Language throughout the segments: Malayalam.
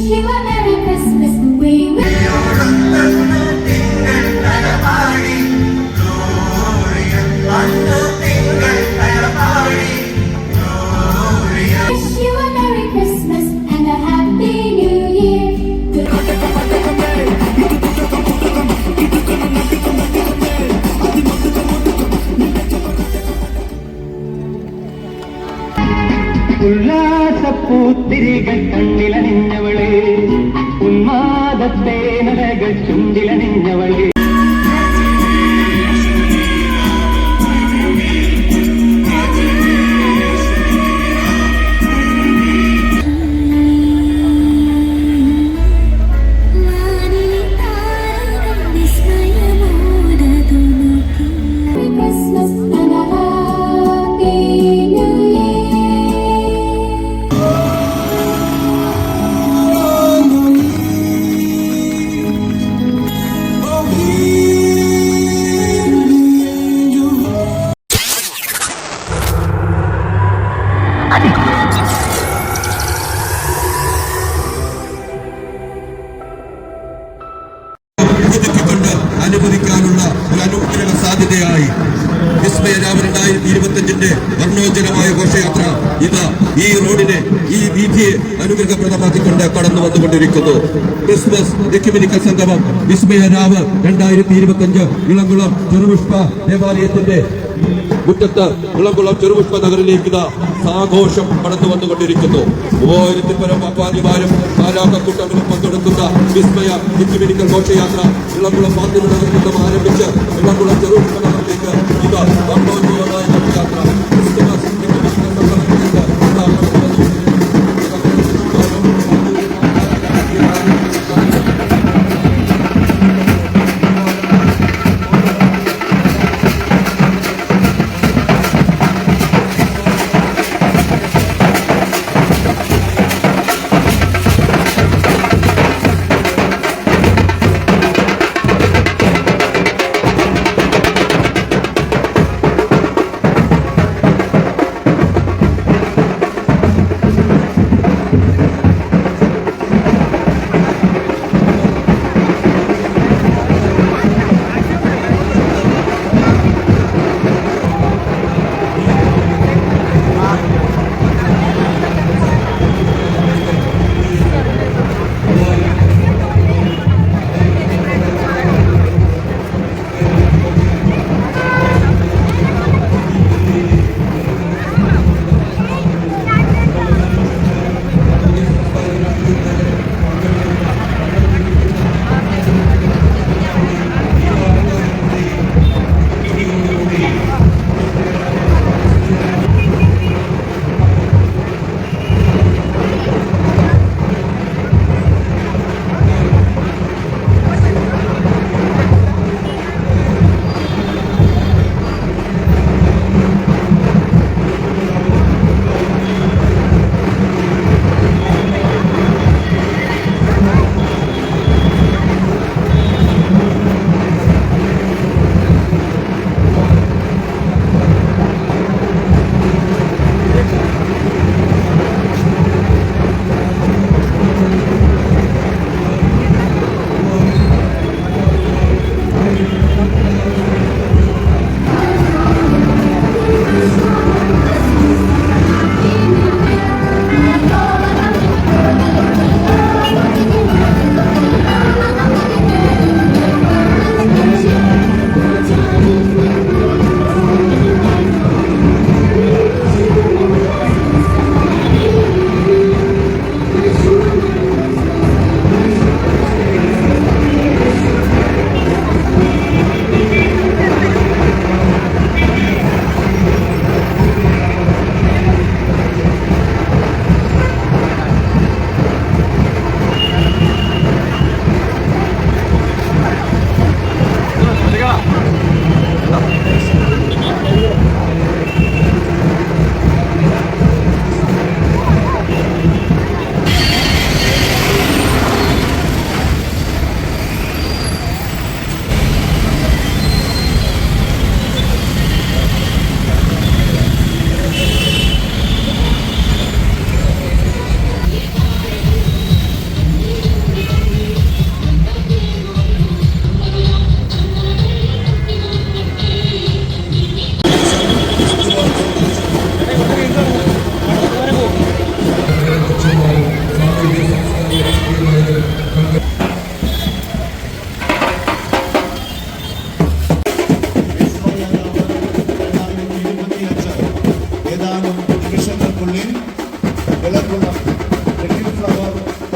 you a Merry Christmas. We wish you a Merry Christmas and a Happy New Year. ഉല്ലാസപ്പൂത്തിരികൾ കണ്ണിലണിഞ്ഞവളെ, ഉന്മാദത്തേനലകൾ ചുണ്ടിലണിഞ്ഞവളെ. അനുഭവിക്കാനുള്ള ഒരു അനുഗ്രഹ സാധ്യതയായി വിസ്മയരാവ് 2025 വർണ്ണോജ്ജലമായ ഘോഷയാത്ര ഇതാ ഈ റോഡിനെ, ഈ വീതിയെ അനുഗ്രഹപ്രദമാക്കിക്കൊണ്ട് കടന്നു വന്നുകൊണ്ടിരിക്കുന്നു. ക്രിസ്മസ് എക്യുമെനിക്കൽ സംഗമം വിസ്മയരാവ് 2025 ഇളംകുളം ചെറുപുഷ്പ ദേവാലയത്തിന്റെ മുറ്റത്ത് ഇളംകുളം ചെറുപുഷ്പ നഗറിലേക്ക് ആഘോഷം കടന്നു വന്നുകൊണ്ടിരിക്കുന്നു. 3000-ൽ പരം പാപ്പാനിമാരും കാലാകൂട്ടങ്ങളും പങ്കെടുക്കുന്ന വിസ്മയ എക്യുമെനിക്കൽ ഘോഷയാത്ര ഇളംകുളം പാത്തിരി നഗറിൽ നിന്നും ആരംഭിച്ച് ഇളംകുളം ചെറുപുഷ്പ നഗറിലേക്ക് ഇത് വർണ്ണോജ്ജലമായ ഘോഷയാത്ര ക്രിസ്തുമസ് എക്യുമെനിക്കൽ സംഗമത്തിലേക്ക്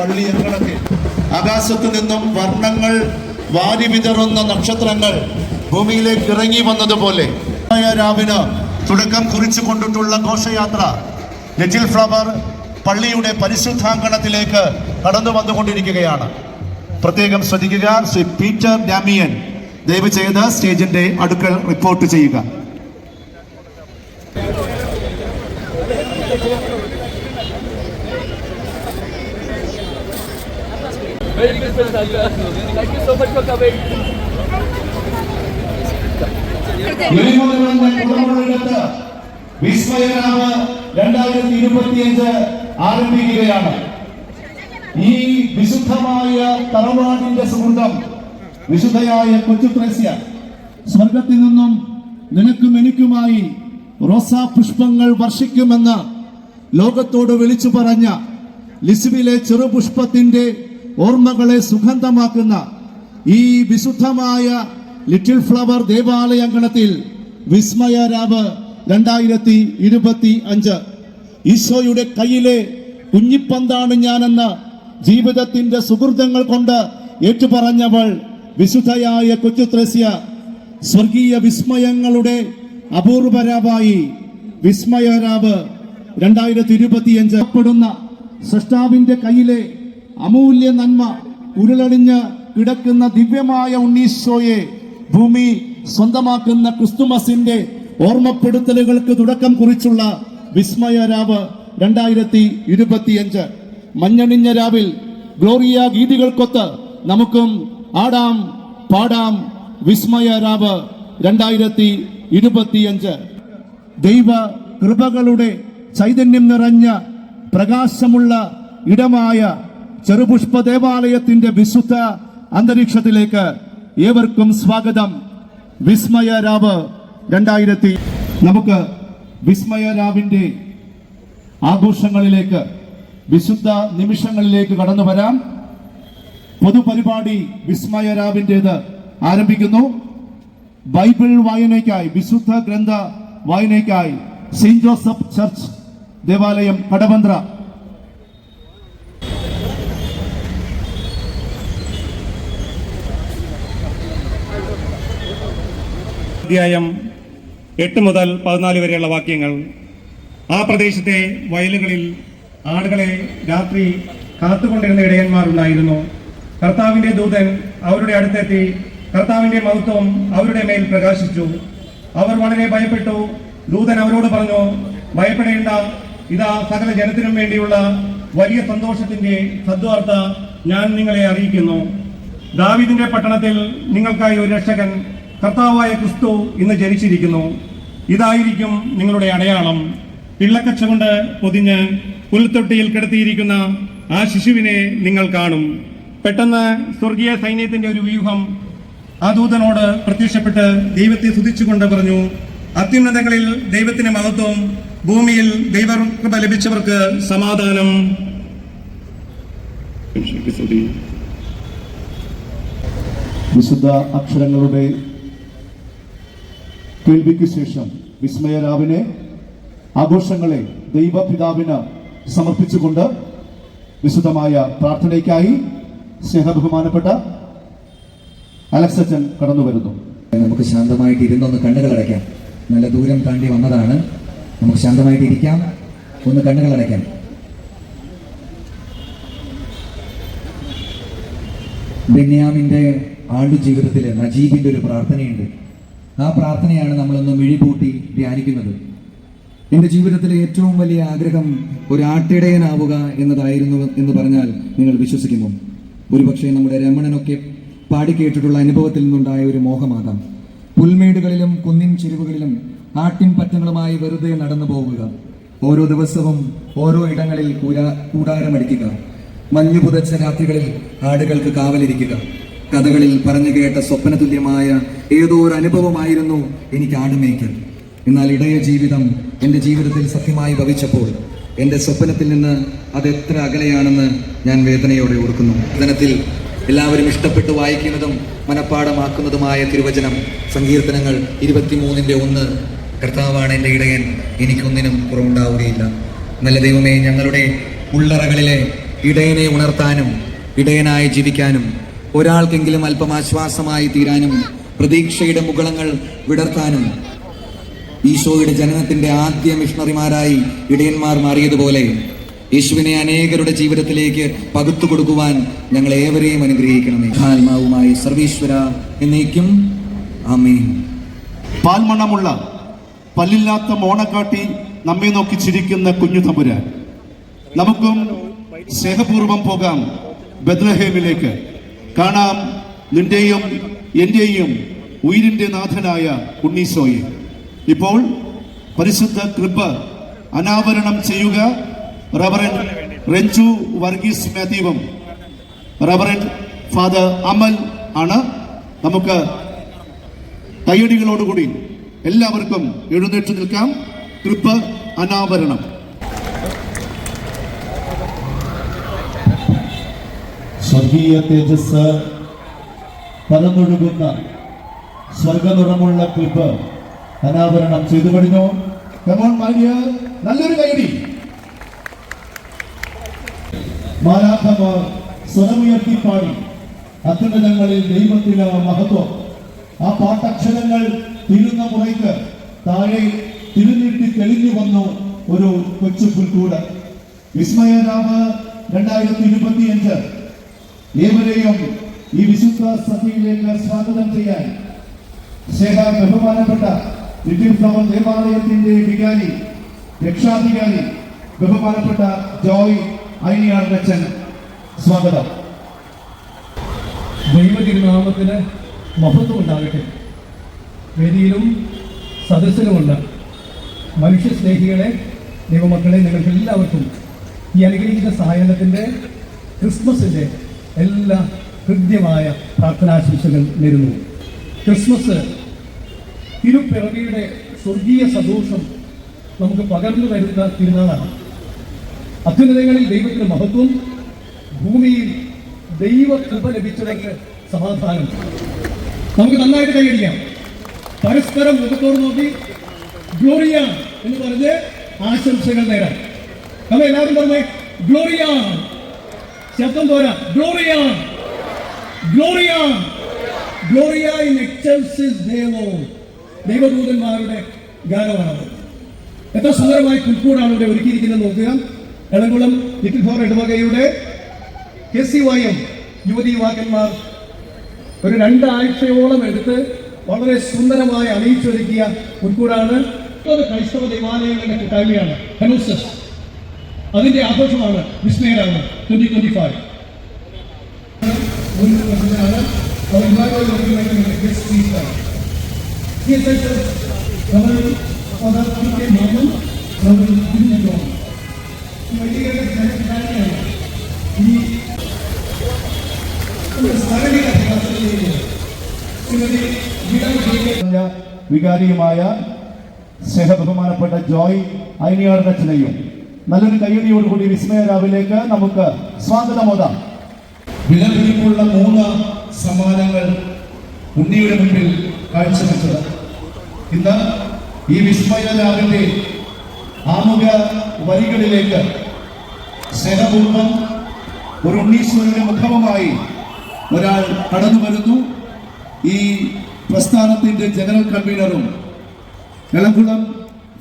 പള്ളി അങ്കണത്തിൽ ആകാശത്ത് നിന്നും വർണ്ണങ്ങൾ വാരി വിതറുന്ന നക്ഷത്രങ്ങൾ ഭൂമിയിലേക്ക് ഇറങ്ങി വന്നതുപോലെ രാവിന് തുടക്കം കുറിച്ചു കൊണ്ടിട്ടുള്ള ഘോഷയാത്ര ലിറ്റിൽ ഫ്ലവർ പള്ളിയുടെ പരിശുദ്ധാങ്കണത്തിലേക്ക് കടന്നു വന്നുകൊണ്ടിരിക്കുകയാണ്. പ്രത്യേകം ശ്രദ്ധിക്കുക. ശ്രീ പീറ്റർ ഡാമിയൻ ദയവ് ചെയ്ത് സ്റ്റേജിന്റെ അടുക്കൽ റിപ്പോർട്ട് ചെയ്യുക. Merry Christmas, Uncle. Thank you so much for coming. വിസ്മയരാവ് 2025 ആരംഭിക്കുകയാണ്. ഈ വിശുദ്ധമായ തറവാടിന്റെ സുഹൃതം വിശുദ്ധയായ കൊച്ചു ത്രേസ്യ സ്വർഗത്തിൽ നിന്നും നിനക്കും എനിക്കുമായി റോസാ പുഷ്പങ്ങൾ വർഷിക്കുമെന്ന് ലോകത്തോട് വിളിച്ചു പറഞ്ഞ ലിസ്ബിലെ ചെറുപുഷ്പത്തിന്റെ ഓർമ്മകളെ സുഗന്ധമാക്കുന്ന ഈ വിശുദ്ധമായ ലിറ്റിൽ ഫ്ലവർ ദേവാലയാങ്കണത്തിൽ വിസ്മയരാവ് 2025. ഈശോയുടെ കയ്യിലെ കുഞ്ഞിപ്പന്താണ് ഞാനെന്ന് ജീവിതത്തിന്റെ സുഹൃതങ്ങൾ കൊണ്ട് ഏറ്റുപറഞ്ഞവൾ വിശുദ്ധയായ കൊച്ചു ത്രേസ്യ സ്വർഗീയ വിസ്മയങ്ങളുടെ അപൂർവരാവായി വിസ്മയരാവ് 2025 പ്പെടുന്ന സൃഷ്ടാവിന്റെ കയ്യിലെ അമൂല്യ നന്മ ഉരുളടിഞ്ഞ് കിടക്കുന്ന ദിവ്യമായ ഉണ്ണീശോയെ ഭൂമി സ്വന്തമാക്കുന്ന ക്രിസ്തുമസിന്റെ ഓർമ്മപ്പെടുത്തലുകൾക്ക് തുടക്കം കുറിച്ചുള്ള വിസ്മയരാവ് 2025. മഞ്ഞണിഞ്ഞ രാവിൽ ഗ്ലോറിയ ഗീതികൾക്കൊത്ത് നമുക്കും ആടാം പാടാം വിസ്മയരാവ് 2025. ദൈവ കൃപകളുടെ ചൈതന്യം നിറഞ്ഞ പ്രകാശമുള്ള ഇടമായ ചെറുപുഷ്പ ദേവാലയത്തിന്റെ വിശുദ്ധ അന്തരീക്ഷത്തിലേക്ക് ഏവർക്കും സ്വാഗതം. വിസ്മയരാവ് 2000. നമുക്ക് വിസ്മയരാവിന്റെ ആഘോഷങ്ങളിലേക്ക്, വിശുദ്ധ നിമിഷങ്ങളിലേക്ക് കടന്നു വരാം. പൊതുപരിപാടി വിസ്മയരാവിൻ്റെത് ആരംഭിക്കുന്നു. ബൈബിൾ വായനയ്ക്കായി, വിശുദ്ധ ഗ്രന്ഥ വായനയ്ക്കായി സെയിന്റ് ജോസഫ് ചർച്ച് ദേവാലയം കടവന്ത്ര അധ്യായം 8 മുതൽ 14 വരെയുള്ള വാക്യങ്ങൾ. ആ പ്രദേശത്തെ വയലുകളിൽ ആടുകളെ രാത്രി കാത്തുകൊണ്ടിരുന്ന ഇടയന്മാരുണ്ടായിരുന്നു. കർത്താവിന്റെ ദൂതൻ അവരുടെ അടുത്തെത്തി കർത്താവിന്റെ മഹത്വം അവരുടെ മേൽ പ്രകാശിച്ചു. അവർ വളരെ ഭയപ്പെട്ടു. ദൂതൻ അവരോട് പറഞ്ഞു, ഭയപ്പെടേണ്ട, ഇതാ സകല ജനത്തിനും വേണ്ടിയുള്ള വലിയ സന്തോഷത്തിന്റെ സദ്വാർത്ത ഞാൻ നിങ്ങളെ അറിയിക്കുന്നു. ദാവീദിന്റെ പട്ടണത്തിൽ നിങ്ങൾക്കായി ഒരു രക്ഷകൻ, കർത്താവായ ക്രിസ്തു ഇന്ന് ജനിച്ചിരിക്കുന്നു. ഇതായിരിക്കും നിങ്ങളുടെ അടയാളം. പിള്ളക്കച്ച കൊണ്ട് പൊതിഞ്ഞ് പുൽത്തൊട്ടിയിൽ കിടത്തിയിരിക്കുന്ന ആ ശിശുവിനെ നിങ്ങൾ കാണും. പെട്ടെന്ന് സ്വർഗീയ സൈന്യത്തിന്റെ ഒരു വ്യൂഹം ആ ദൂതനോട് പ്രത്യക്ഷപ്പെട്ട് ദൈവത്തെ സ്തുതിച്ചുകൊണ്ട് പറഞ്ഞു, അത്യുന്നതങ്ങളിൽ ദൈവത്തിന്റെ മഹത്വം, ഭൂമിയിൽ ദൈവകൃപ ലഭിച്ചവർക്ക് സമാധാനം. വിശുദ്ധ അക്ഷരങ്ങളുടെ കേൾവിക്ക് ശേഷം വിസ്മയരാവിനെ, ആഘോഷങ്ങളെ ദൈവപിതാവിന് സമർപ്പിച്ചുകൊണ്ട് വിശുദ്ധമായ പ്രാർത്ഥനയ്ക്കായി സ്നേഹബഹുമാനപ്പെട്ട അലക്സച്ചൻ കടന്നു വരുന്നു. നമുക്ക് ശാന്തമായിട്ട് ഇരുന്നൊന്ന് കണ്ണുകൾ അടയ്ക്കാം. നല്ല ദൂരം താണ്ടി വന്നതാണ്. നമുക്ക് ശാന്തമായിട്ട് ഇരിക്കാം, ഒന്ന് കണ്ണുകൾ അടയ്ക്കാം. ബെന്യാമിന്റെ ആടുജീവിതത്തിൽ നജീബിന്റെ ഒരു പ്രാർത്ഥനയുണ്ട്. ആ പ്രാർത്ഥനയാണ് നമ്മളൊന്ന് മിഴിപൂട്ടി ധ്യാനിക്കുന്നത്. എൻ്റെ ജീവിതത്തിലെ ഏറ്റവും വലിയ ആഗ്രഹം ഒരു ആട്ടിടയനാവുക എന്നതായിരുന്നു എന്ന് പറഞ്ഞാൽ നിങ്ങൾ വിശ്വസിക്കുമോ? ഒരുപക്ഷെ നമ്മുടെ രമണനൊക്കെ പാടിക്കേട്ടിട്ടുള്ള അനുഭവത്തിൽ നിന്നുണ്ടായ ഒരു മോഹമാകാം. പുൽമേടുകളിലും കുന്നിൻ ചെരുവുകളിലും ആട്ടിൻ പറ്റങ്ങളുമായി വെറുതെ നടന്നു പോവുക, ഓരോ ദിവസവും ഓരോ ഇടങ്ങളിൽ കൂടാരമടിക്കുക, മഞ്ഞു പുതച്ച രാത്രികളിൽ ആടുകൾക്ക് കാവലിരിക്കുക. കഥകളിൽ പറഞ്ഞു കേട്ട സ്വപ്നതുല്യമായ ഏതോ ഒരു അനുഭവമായിരുന്നു എനിക്ക് ആടുമേയ്ക്കൽ. എന്നാൽ ഇടയ ജീവിതം എൻ്റെ ജീവിതത്തിൽ സത്യമായി ഭവിച്ചപ്പോൾ എൻ്റെ സ്വപ്നത്തിൽ നിന്ന് അതെത്ര അകലെയാണെന്ന് ഞാൻ വേദനയോടെ ഓർക്കുന്നു. വചനത്തിൽ എല്ലാവരും ഇഷ്ടപ്പെട്ട് വായിക്കുന്നതും മനഃപ്പാടമാക്കുന്നതുമായ തിരുവചനം സങ്കീർത്തനങ്ങൾ 23:1. കർത്താവാണ് എൻ്റെ ഇടയൻ, എനിക്കൊന്നിനും കുറവുണ്ടാവുകയില്ല. നല്ല ദൈവമേ, ഞങ്ങളുടെ ഉള്ളറകളിലെ ഇടയനെ ഉണർത്താനും ഇടയനായി ജീവിക്കാനും ഒരാൾക്കെങ്കിലും അല്പം ആശ്വാസമായി തീരാനും പ്രതീക്ഷയുടെ മുകളങ്ങൾ വിടർത്താനും ഈശോയുടെ ജനനത്തിന്റെ ആദ്യ മിഷണറിമാരായി ഇടയന്മാർ മാറിയതുപോലെ യേശുവിനെ അനേകരുടെ ജീവിതത്തിലേക്ക് പകുത്തു കൊടുക്കുവാൻ ഞങ്ങൾ ഏവരെയും അനുഗ്രഹിക്കണമേ. ആത്മാവുമായി സർവീശ്വര എന്നേക്കും ആമേൻ. പാൽമണമുള്ള പല്ലില്ലാത്ത മോണക്കാട്ടി നമ്മെ നോക്കി ചിരിക്കുന്ന കുഞ്ഞു തമ്പുരാൻ, നമുക്കും സ്നേഹപൂർവം പോകാം ബെത്ലഹേമിലേക്ക്. കാണാം നിന്റെയും എന്റെയും ഉയിരിന്റെ നാഥനായ ഉണ്ണീശോയെ. ഇപ്പോൾ പരിശുദ്ധ കൃപ അനാവരണം ചെയ്യുക reverend Renju Varghese മാത്യുവും reverend father അമൽ ആണ്. നമുക്ക് കയ്യടികളോടുകൂടി എല്ലാവർക്കും എഴുന്നേറ്റ് നിൽക്കാം. കൃപ അനാവരണം. സ്വർഗീയ തേജസ് പരന്നൊഴുകുന്ന സ്വർഗനിറമുള്ള കൃപ അനാവരണം ചെയ്തു കഴിഞ്ഞു. കമോൺ മാരിയ, നല്ലൊരു കൈയടി. മാലാഖമാർ സ്വരമുയർത്തി പാടി അത്യുന്നതങ്ങളിൽ ദൈവത്തിന് മഹത്വം. ആ പാട്ടക്ഷരങ്ങൾ തിരുന്ന മുറയ്ക്ക് താഴെ തിരുനീട്ടി തെളിഞ്ഞു വന്നു ഒരു കൊച്ചു പുൽക്കൂട്. വിസ്മയരാവ് 2025 ഏവരെയും ഈ വിശുദ്ധ സഭയിലേക്ക് സ്വാഗതം ചെയ്യാൻ ബഹുമാനപ്പെട്ട ലിറ്റിൽ ഫ്ലവർ ദേവാലയത്തിന്റെ വികാരി രക്ഷാധികാരി ബഹുമാനപ്പെട്ട ജോയ് ഐനിയാർ അച്ഛൻ സ്വാഗതം. ദൈവതിരുനാമത്തിന് മഹത്വം ഉണ്ടാകട്ടെ. വേദിയിലും സദസ്സിലുമുള്ള മനുഷ്യസ്നേഹികളെ, ദൈവമക്കളെ, നിങ്ങൾക്ക് എല്ലാവർക്കും ഈ അനുഗ്രഹിച്ച സായനത്തിൻ്റെ ക്രിസ്മസിൻ്റെ എല്ലാ ഹൃദ്യമായ പ്രാർത്ഥനാശംസകൾ നേരുന്നു. ക്രിസ്മസ് തിരുപ്പിറവിയുടെ സ്വർഗീയ സന്തോഷം നമുക്ക് പകർന്നു വരുന്ന തിരുനാളാണ്. അത്യുന്നതങ്ങളിൽ ദൈവത്തിന് മഹത്വം, ഭൂമിയിൽ ദൈവ കൃപ ലഭിച്ചവർക്ക് സമാധാനം. നമുക്ക് നന്നായിട്ട് കൈയടിക്കാം. പരസ്പരം മുഖത്തോട് നോക്കി ഗ്ലോറിയ എന്ന് പറഞ്ഞ് ആശംസകൾ നേരാം. നമ്മൾ എല്ലാവരും പറഞ്ഞേ ഗ്ലോറിയ. ശബ്ദം പോരാ. Gloria, Gloria, Gloria in excelsis Deo. ദൈവദൂതന്മാരുടെ ഗാനമാണ്. എത്ര സുന്ദരമായി പുൽക്കൂടാണ് ഇവിടെ ഒരുക്കിയിരിക്കുന്നത് നോക്കുക. എളംകുളം ലിറ്റിൽ ഫ്ലവർ ഇടവകയുടെ KCYM യുവതി യുവാക്കന്മാർ ഒരു 2 ആഴ്ചയോളം എടുത്ത് വളരെ സുന്ദരമായി അണിയിച്ചൊരുക്കിയ പുൽക്കൂടാണ്. ക്രൈസ്തവ ദേവാലയങ്ങളുടെ കൂട്ടായ്മയാണ് ഹെനോസസ്. അതിന്റെ ആഘോഷമാണ് വിസ്മയരാവ് 2025. വികാരിയുമായ സ്നേഹബഹുമാനപ്പെട്ട ജോയ് ഐനിയാർ അച്ഛനെയും നല്ലൊരു കയ്യടിയോടുകൂടി വിസ്മയരാവിലേക്ക് നമുക്ക് സ്വാഗതമോദാം. വിലപിടിപ്പുള്ള 3 സമ്മാനങ്ങൾ ഉണ്ണിയുടെ മുമ്പിൽ കാഴ്ചവെച്ചത്. ഇന്ന് ഈ വിസ്മയരാവിന്റെ ആമുഖ വരികളിലേക്ക് സ്നേഹപൂർവം ഒരു ഉണ്ണീശ്വരന്റെ മുഖവുമായി ഒരാൾ കടന്നു വരുന്നു. ഈ പ്രസ്ഥാനത്തിന്റെ ജനറൽ കൺവീനറും എളംകുളം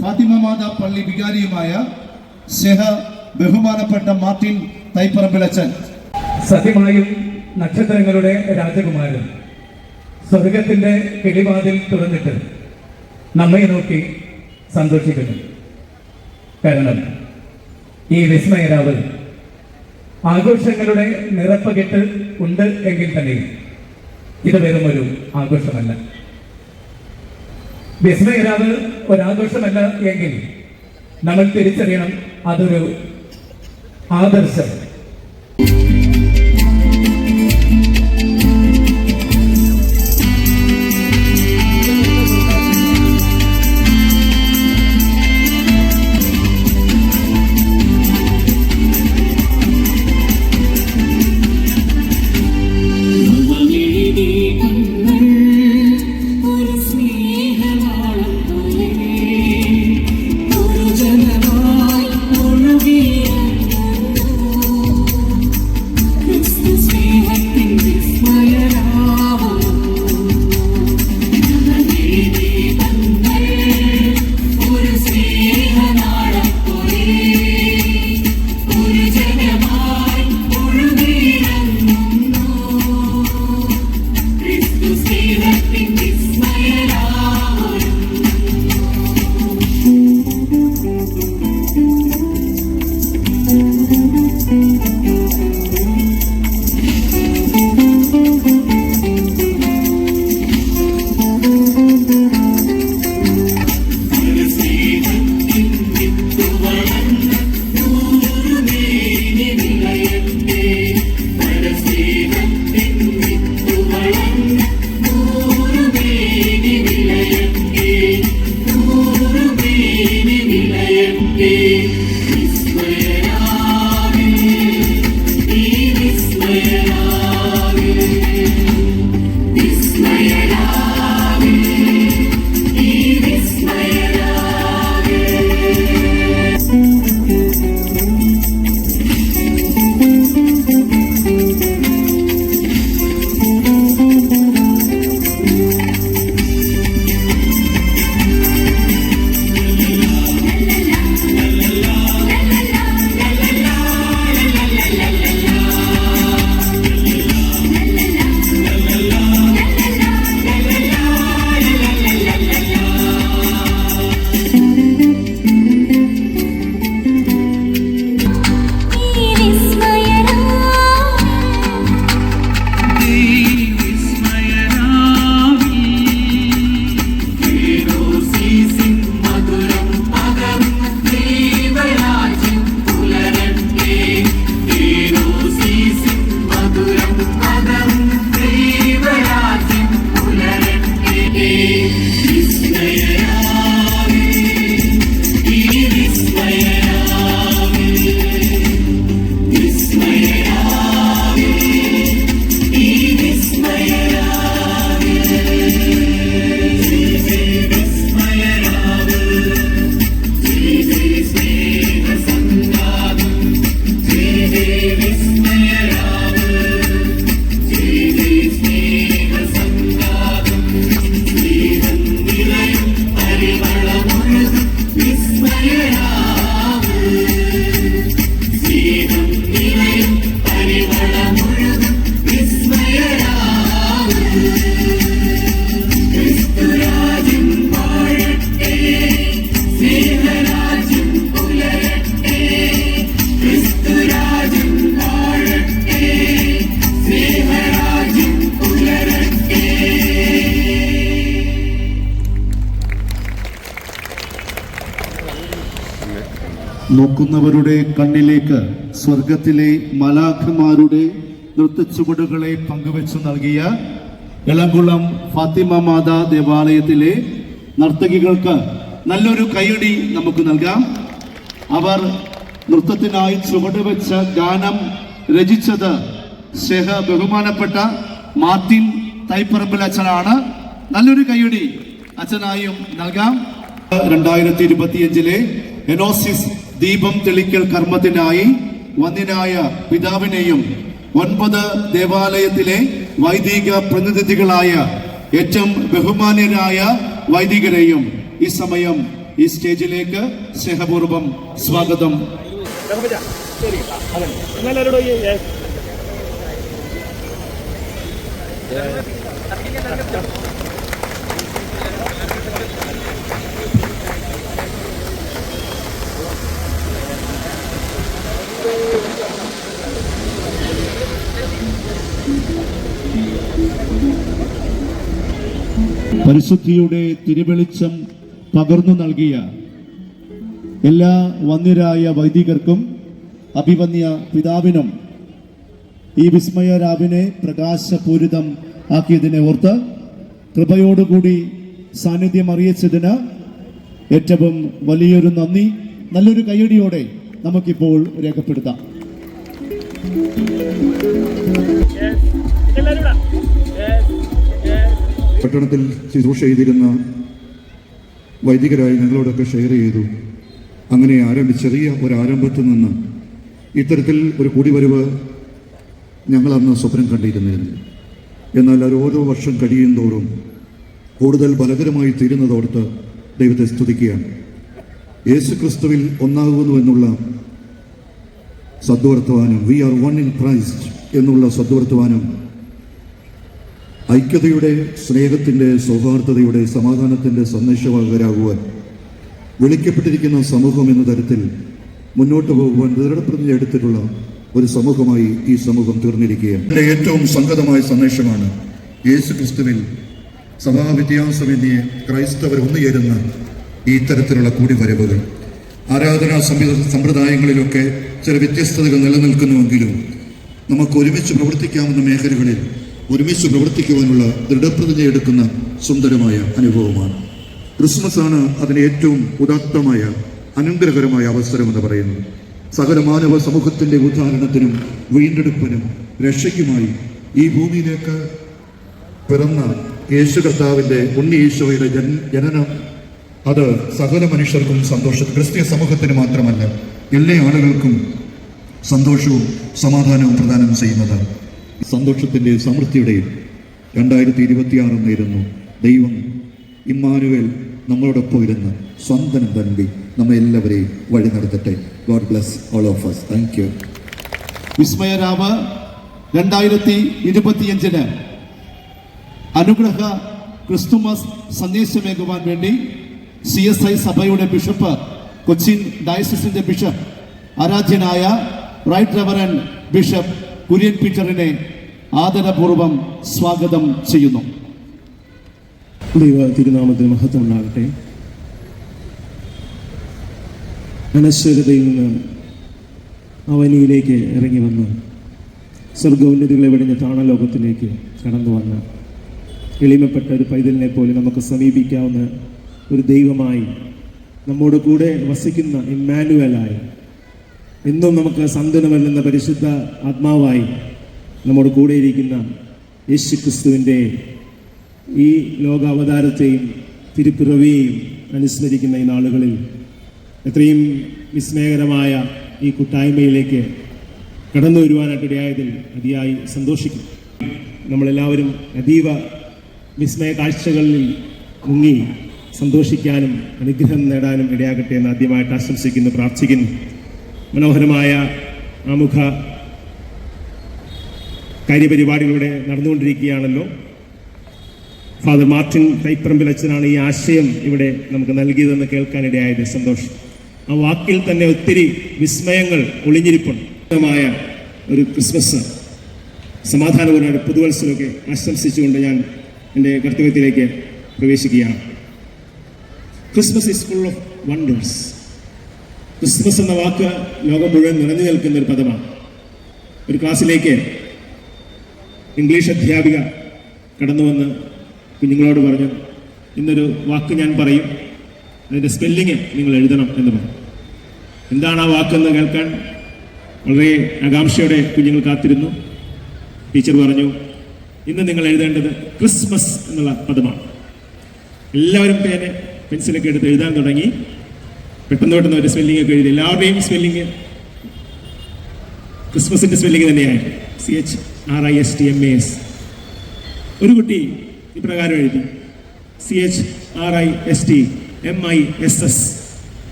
ഫാത്തിമ മാതാ പള്ളി വികാരിയുമായ സ്നേഹ ബഹുമാനപ്പെട്ട മാർട്ടിൻ തൈപ്പറമ്പിലച്ചൻ. സത്യമായും നക്ഷത്രങ്ങളുടെ രാജകുമാരൻ സ്വർഗത്തിന്റെ കിളിവാതിൽ തുറന്നിട്ട് നമ്മെ നോക്കി സന്തോഷിക്കുന്നു. കാരണം ഈ വിസ്മയരാവ് ആഘോഷങ്ങളുടെ നിറപ്പകിട്ട് ഉണ്ട് എങ്കിൽ തന്നെ ഇത് വെറുമൊരു ആഘോഷമല്ല. വിസ്മയരാവ് ഒരാഘോഷമല്ല എങ്കിൽ നമ്മൾ തിരിച്ചറിയണം അതൊരു ആദർശം. ഒരു ജനമായി ഒഴുകിയ നോക്കുന്നവരുടെ കണ്ണിലേക്ക് സ്വർഗത്തിലെ മലാഖമാരുടെ നൃത്തച്ചുവടുകളെ പങ്കുവെച്ചു നൽകിയ എളംകുളം ഫാത്തിമ മാതാ ദേവാലയത്തിലെ നർത്തകികൾക്ക് നല്ലൊരു കൈയടി നമുക്ക് നൽകാം. അവർ നൃത്തത്തിനായി ചുവടുവെച്ച ഗാനം രചിച്ചത് ബഹുമാനപ്പെട്ട മാർട്ടിൻ തൈപ്പറമ്പിൽ അച്ഛനാണ്. നല്ലൊരു കൈയടി അച്ഛനായും നൽകാം. 2025 എനോസിസ് ദീപം തെളിക്കൽ കർമ്മത്തിനായി വന്യനായ പിതാവിനെയും 9 ദേവാലയത്തിലെ വൈദിക പ്രതിനിധികളായ ഏറ്റവും ബഹുമാന്യരായ വൈദികരെയും ഈ സമയം ഈ സ്റ്റേജിലേക്ക് സ്നേഹപൂർവ്വം സ്വാഗതം. പരിശുദ്ധിയുടെ തിരുവെളിച്ചം പകർന്നു നൽകിയ എല്ലാ വന്യരായ വൈദികർക്കും അഭിവന്യ പിതാവിനും ഈ വിസ്മയ രാവിനെ പ്രകാശപൂരിതം ആക്കിയതിനെ ഓർത്ത് കൃപയോടുകൂടി സാന്നിധ്യം അറിയിച്ചതിന് ഏറ്റവും വലിയൊരു നന്ദി നല്ലൊരു കയ്യടിയോടെ നമുക്കിപ്പോൾ രേഖപ്പെടുത്താം. പട്ടണത്തിൽ ശുശ്രൂഷ ചെയ്തിരുന്ന വൈദികരായി ഞങ്ങളോടൊക്കെ ഷെയർ ചെയ്തു. അങ്ങനെ ചെറിയ ഒരു ആരംഭത്തിൽ നിന്ന് ഇത്തരത്തിൽ ഒരു കൂടിവരവ് ഞങ്ങളന്ന് സ്വപ്നം കണ്ടിരുന്നിരുന്നു. എന്നാൽ അത് ഓരോ വർഷം കഴിയും തോറും കൂടുതൽ ഫലകരമായി തീരുന്നതോർത്ത് ദൈവത്തെ സ്തുതിക്കുകയാണ്. യേശു ക്രിസ്തുവിൽ ഒന്നാകുന്നു എന്നുള്ള സദ്വർത്തമാനം, we are one in Christ എന്നുള്ള സദ്വർത്തമാനം ഐക്യതയുടെ, സ്നേഹത്തിൻ്റെ, സൗഹാർദ്ദതയുടെ, സമാധാനത്തിൻ്റെ സന്ദേശവാഹകരാകുവാൻ വിളിക്കപ്പെട്ടിരിക്കുന്ന സമൂഹം എന്ന തരത്തിൽ മുന്നോട്ട് പോകുവാൻ ദൃഢപ്രതിജ്ഞ എടുത്തിട്ടുള്ള ഒരു സമൂഹമായി ഈ സമൂഹം തീർന്നിരിക്കുകയാണ്. ഇതിൻ്റെ ഏറ്റവും സംഗതമായ സന്ദേശമാണ് യേശു ക്രിസ്തുവിൽ സഭാവിദ്യാസമിതിയെ ക്രൈസ്തവർ ഒന്നുചേരുന്ന ഈ തരത്തിലുള്ള കൂടിവരവുകൾ. ആരാധനാ സമ്പ്രദായങ്ങളിലൊക്കെ ചില വ്യത്യസ്തതകൾ നിലനിൽക്കുന്നുവെങ്കിലും നമുക്ക് ഒരുമിച്ച് പ്രവർത്തിക്കാവുന്ന മേഖലകളിൽ ഒരുമിച്ച് പ്രവർത്തിക്കുവാനുള്ള ദൃഢപ്രതിജ്ഞ എടുക്കുന്ന സുന്ദരമായ അനുഭവമാണ്. ക്രിസ്മസ് ആണ് അതിന് ഏറ്റവും ഉദാത്തമായ അനുഗ്രഹകരമായ അവസരമെന്ന് പറയുന്നത്. സകല മാനവ സമൂഹത്തിൻ്റെ ഉദ്ധാരണത്തിനും വീണ്ടെടുപ്പിനും രക്ഷയ്ക്കുമായി ഈ ഭൂമിയിലേക്ക് പിറന്ന യേശു കർത്താവിൻ്റെ ഉണ്ണി ഈശോയുടെ ജനനം അത് സകല മനുഷ്യർക്കും സന്തോഷം, ക്രിസ്തീയ സമൂഹത്തിന് മാത്രമല്ല എല്ലാ ആളുകൾക്കും സന്തോഷവും സമാധാനവും പ്രദാനം ചെയ്യുന്നത്. സന്തോഷത്തിൻ്റെ സമൃദ്ധിയുടെയും 2026 നേരുന്നു. ദൈവം ഇമ്മാനുവേൽ നമ്മളോടൊപ്പം ഇരുന്ന് സ്വന്തം തൻപി നമ്മെ എല്ലാവരെയും വഴി നടത്തട്ടെ. God bless all of us. Thank you. വിസ്മയരാവ് 2025 അനുഗ്രഹ ക്രിസ്തുമസ് സന്ദേശമേകുവാൻ വേണ്ടി CSI സഭയുടെ ബിഷപ്പ്, കൊച്ചിൻ ഡയസിസിന്റെ ബിഷപ്പ്, ആരാധ്യനായ റൈറ്റ് റെവറൻ ബിഷപ്പ് കുര്യൻ പീറ്ററിനെ ആദരപൂർവ്വം സ്വാഗതം ചെയ്യുന്നു. ദൈവ തിരുനാമത്തിന് മഹത്വം ഉണ്ടാകട്ടെ. അനശ്വരതയിൽ നിന്ന് അവനിയിലേക്ക് ഇറങ്ങി വന്ന് സ്വർഗോന്നതികളെ വെടിഞ്ഞ താണലോകത്തിലേക്ക് കടന്നു വന്ന എളിമപ്പെട്ട ഒരു പൈതലിനെ പോലെ നമുക്ക് സമീപിക്കാവുന്ന ഒരു ദൈവമായി, നമ്മോട് കൂടെ വസിക്കുന്ന ഇമ്മാനുവലായി, എന്നും നമുക്ക് സാന്ത്വനമല്ലെന്ന പരിശുദ്ധ ആത്മാവായി നമ്മോട് കൂടെയിരിക്കുന്ന യേശു ക്രിസ്തുവിൻ്റെ ഈ ലോകാവതാരത്തെയും തിരുപ്പിറവിയെയും അനുസ്മരിക്കുന്ന ഈ നാളുകളിൽ എത്രയും വിസ്മയകരമായ ഈ കൂട്ടായ്മയിലേക്ക് കടന്നു വരുവാനായിട്ടിടയായതിൽ അതിയായി സന്തോഷിക്കും. നമ്മളെല്ലാവരും അതീവ വിസ്മയ കാഴ്ചകളിൽ മുങ്ങി സന്തോഷിക്കാനും അനുഗ്രഹം നേടാനും ഇടയാകട്ടെ എന്ന് ആദ്യമായിട്ട് ആശംസിക്കുന്നു, പ്രാർത്ഥിക്കുന്നു. മനോഹരമായ ആമുഖ കാര്യപരിപാടികളിലൂടെ നടന്നുകൊണ്ടിരിക്കുകയാണല്ലോ. ഫാദർ മാർട്ടിൻ തൈപ്പറമ്പിൽ അച്ഛനാണ് ഈ ആശയം ഇവിടെ നമുക്ക് നൽകിയതെന്ന് കേൾക്കാനിടയായത് സന്തോഷം. ആ വാക്കിൽ തന്നെ ഒത്തിരി വിസ്മയങ്ങൾ ഒളിഞ്ഞിരിപ്പുണ്ട്. ഒരു ക്രിസ്മസ് സമാധാനപരമായ പുതുവത്സരമൊക്കെ ആശംസിച്ചുകൊണ്ട് ഞാൻ എൻ്റെ കർത്തവ്യത്തിലേക്ക് പ്രവേശിക്കുകയാണ്. Christmas is full of wonders. Christmas എന്ന വാക്ക് ലോകം മുഴുവൻ നിറഞ്ഞു നിൽക്കുന്ന ഒരു പദമാണ്. ഒരു ക്ലാസ്സിലേക്ക് ഇംഗ്ലീഷ് അധ്യാപിക കടന്നു വന്ന് കുഞ്ഞുങ്ങളോട് പറഞ്ഞു, ഇന്നൊരു വാക്ക് ഞാൻ പറയും, അതിൻ്റെ സ്പെല്ലിങ് നിങ്ങൾ എഴുതണം എന്ന് പറഞ്ഞു. എന്താണ് ആ വാക്കെന്ന് കേൾക്കാൻ വളരെ ആകാംക്ഷയോടെ കുഞ്ഞുങ്ങൾ കാത്തിരുന്നു. ടീച്ചർ പറഞ്ഞു, ഇന്ന് നിങ്ങൾ എഴുതേണ്ടത് ക്രിസ്മസ് എന്നുള്ള പദമാണ്. എല്ലാവരും പെൻസിലൊക്കെ എടുത്ത് എഴുതാൻ തുടങ്ങി. പെട്ടെന്ന് ഒരു സ്പെല്ലിംഗ് ഒക്കെ എഴുതി. എല്ലാവരുടെയും സ്പെല്ലിങ് ക്രിസ്മസിൻ്റെ സ്പെല്ലിംഗ് തന്നെയായിരുന്നു, CHRISTMAS. ഒരു കുട്ടി ഇപ്രകാരം എഴുതി, CHRISTMISS,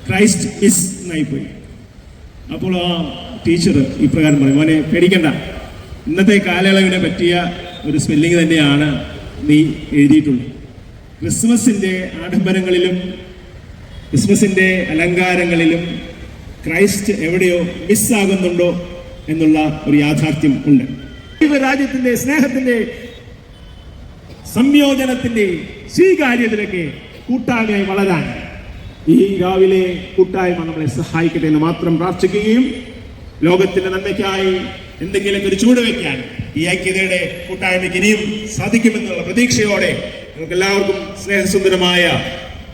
ക്രൈസ്റ്റ് ഇസ് എന്നായിപ്പോയി. അപ്പോൾ ആ ടീച്ചർ ഇപ്രകാരം പറയും, മോനെ പേടിക്കണ്ട, ഇന്നത്തെ കാലയളവിനെ പറ്റിയ ഒരു സ്പെല്ലിംഗ് തന്നെയാണ് നീ എഴുതിയിട്ടുള്ളത്. ക്രിസ്മസിൻ്റെ ആഡംബരങ്ങളിലും ക്രിസ്മസിൻ്റെ അലങ്കാരങ്ങളിലും ക്രൈസ്റ്റ് എവിടെയോ മിസ്സാകുന്നുണ്ടോ എന്നുള്ള ഒരു യാഥാർത്ഥ്യം ഉണ്ട്. രാജ്യത്തിൻ്റെ സ്നേഹത്തിൻ്റെ സംയോജനത്തിൻ്റെ സ്വീകാര്യതയിലേക്ക് കൂട്ടായ്മയായി വളരാൻ ഈ രാവിലെ കൂട്ടായ്മ നമ്മളെ സഹായിക്കട്ടെ എന്ന് മാത്രം പ്രാർത്ഥിക്കുകയും ലോകത്തിന്റെ നന്മയ്ക്കായി എന്തെങ്കിലുമൊക്കെ ഒരു ചൂട് വയ്ക്കാൻ ഈ ഐക്യതയുടെ കൂട്ടായ്മയ്ക്ക് ഇനിയും സാധിക്കുമെന്നുള്ള പ്രതീക്ഷയോടെ നമുക്ക് എല്ലാവർക്കും സ്നേഹസുന്ദരമായ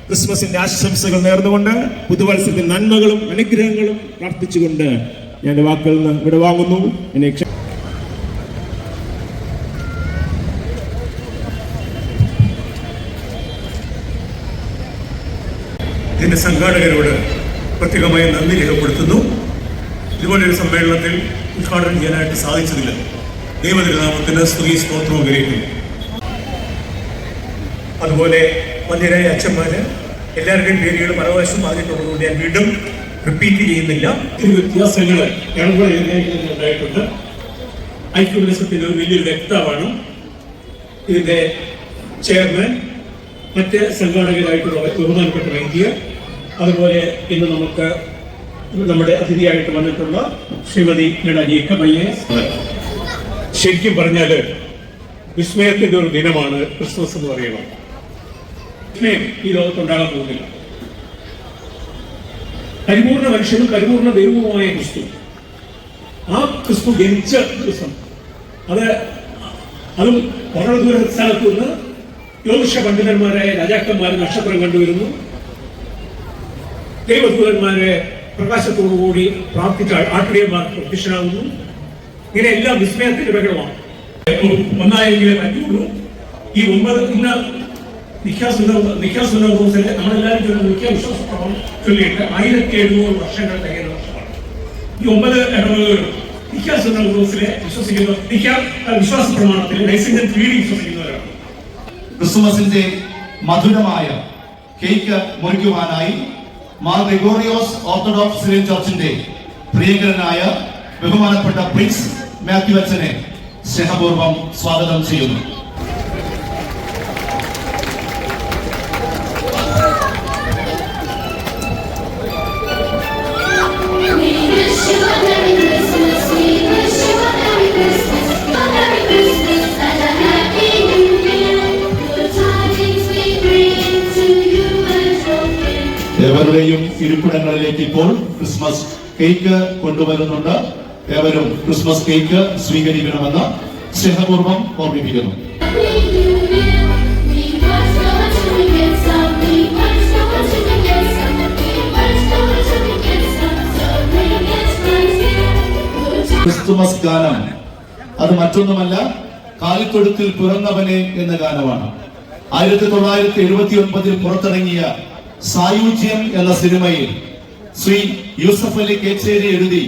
ക്രിസ്മസിന്റെ ആശംസകൾ നേർന്നുകൊണ്ട് പുതുവത്സരത്തിൽ നന്മകളും അനുഗ്രഹങ്ങളും പ്രാർത്ഥിച്ചുകൊണ്ട് ഞാൻ വാക്കുകളിൽ നിന്ന് ഇവിടെ വാങ്ങുന്നു. എന്നെ ഇതിൻ്റെ സംഘാടകരോട് പ്രത്യേകമായി നന്ദി രേഖപ്പെടുത്തുന്നു. ഇതുപോലൊരു സമ്മേളനത്തിൽ ഉദ്ഘാടനം ചെയ്യാനായിട്ട് സാധിച്ചതില്ല. ദൈവതിരുനാമത്തിന് സ്തുതി സ്തോത്രവും കരയുന്നു. അതുപോലെ വന്യരായ അച്ഛന്മാര് എല്ലാവരുടെയും പേരുകൾ പരവശം പറഞ്ഞിട്ടുള്ളതുകൊണ്ട് ഞാൻ വീണ്ടും റിപ്പീറ്റ് ചെയ്യുന്നില്ല. ഇതിന് വ്യത്യാസങ്ങൾ ഉണ്ടായിട്ടുണ്ട്. ഐക്യവിലാസത്തിന്റെ ഒരു വലിയൊരു വ്യക്തമാണ് ഇതിന്റെ ചെയർമാൻ, മറ്റ് സംഘാടകരായിട്ടുള്ള ബഹുമാനപ്പെട്ട വൈദ്യ, അതുപോലെ ഇന്ന് നമുക്ക് നമ്മുടെ അതിഥിയായിട്ട് വന്നിട്ടുള്ള ശ്രീമതി ജേക്കബയ്യെ. ശരിക്കും പറഞ്ഞാൽ വിസ്മയത്തിന്റെ ഒരു ദിനമാണ് ക്രിസ്മസ് എന്ന് പറയുന്നത്. വിസ്മയം ഈ ലോകത്തുണ്ടാകാൻ പോകുന്നില്ല. പരിപൂർണ മനുഷ്യനും പരിപൂർണ ദൈവവുമായ ക്രിസ്തു, ആ ക്രിസ്തു ജനിച്ച ദിവസം, അതും വളരെ ദൂര സ്ഥലത്തു നിന്ന് ജ്യോതിഷ പണ്ഡിതന്മാരായ രാജാക്കന്മാർ നക്ഷത്രം കണ്ടുവരുന്നു. ദൈവദൂതന്മാരെ പ്രകാശത്തോടുകൂടി പ്രാർത്ഥിച്ച ആട്ടിടയന്മാർ പ്രത്യക്ഷനാകുന്നു. ഇങ്ങനെ എല്ലാം വിസ്മയത്തിന്റെ പ്രകടമാണ്. ഒന്നായെങ്കിലേ പറ്റുള്ളൂ. ഈ 9 ഇന്ന് നിഖ്യാസുന്നോസിലെ നമ്മളെല്ലാവരും ചൊല്ലുന്ന നിഖ്യാവിശ്വാസപ്രമാണം ചൊല്ലിയിട്ട് 1700 വർഷങ്ങൾ തികയുന്ന വർഷമാണ്. ഈ 9 ഇടവകകളും നിഖ്യാസുന്നോസിലെ വിശ്വസിക്കുന്ന വിശ്വാസ പ്രമാണത്തിൽ നൈസിംഗൻ ക്രീഡിൽ വിശ്വസിക്കുന്നവരാണ്. ക്രിസ്തുമസിന്റെ മധുരമായ കേക്ക് മുറിക്കുവാനായി മാർ ഗ്രിഗോറിയോസ് ഓർത്തഡോക്സ് സിറിയൻ ചർച്ചിന്റെ പ്രിയങ്കരനായ ബഹുമാനപ്പെട്ട പ്രിൻസ് മാത്യു അച്ഛനെ സ്നേഹപൂർവ്വം സ്വാഗതം ചെയ്യുന്നു. ഏവരുടെയും ഇരിപ്പിടങ്ങളിലേക്ക് ഇപ്പോൾ ക്രിസ്മസ് കേക്ക് കൊണ്ടുവരുന്നുണ്ട്. ഏവരും ക്രിസ്മസ് കേക്ക് സ്വീകരിക്കണമെന്ന് സ്നേഹപൂർവ്വം ഓർമ്മിപ്പിക്കുന്നു. ക്രിസ്തുമസ് ഗാനം അത് മറ്റൊന്നുമല്ല, കാലിത്തൊഴുത്തിൽ പിറന്നവനെ എന്ന ഗാനമാണ്. 1979 പുറത്തിറങ്ങിയ സായുജ്യം എന്ന സിനിമയിൽ ശ്രീ യൂസഫ് അലി കേച്ചേരി എഴുതി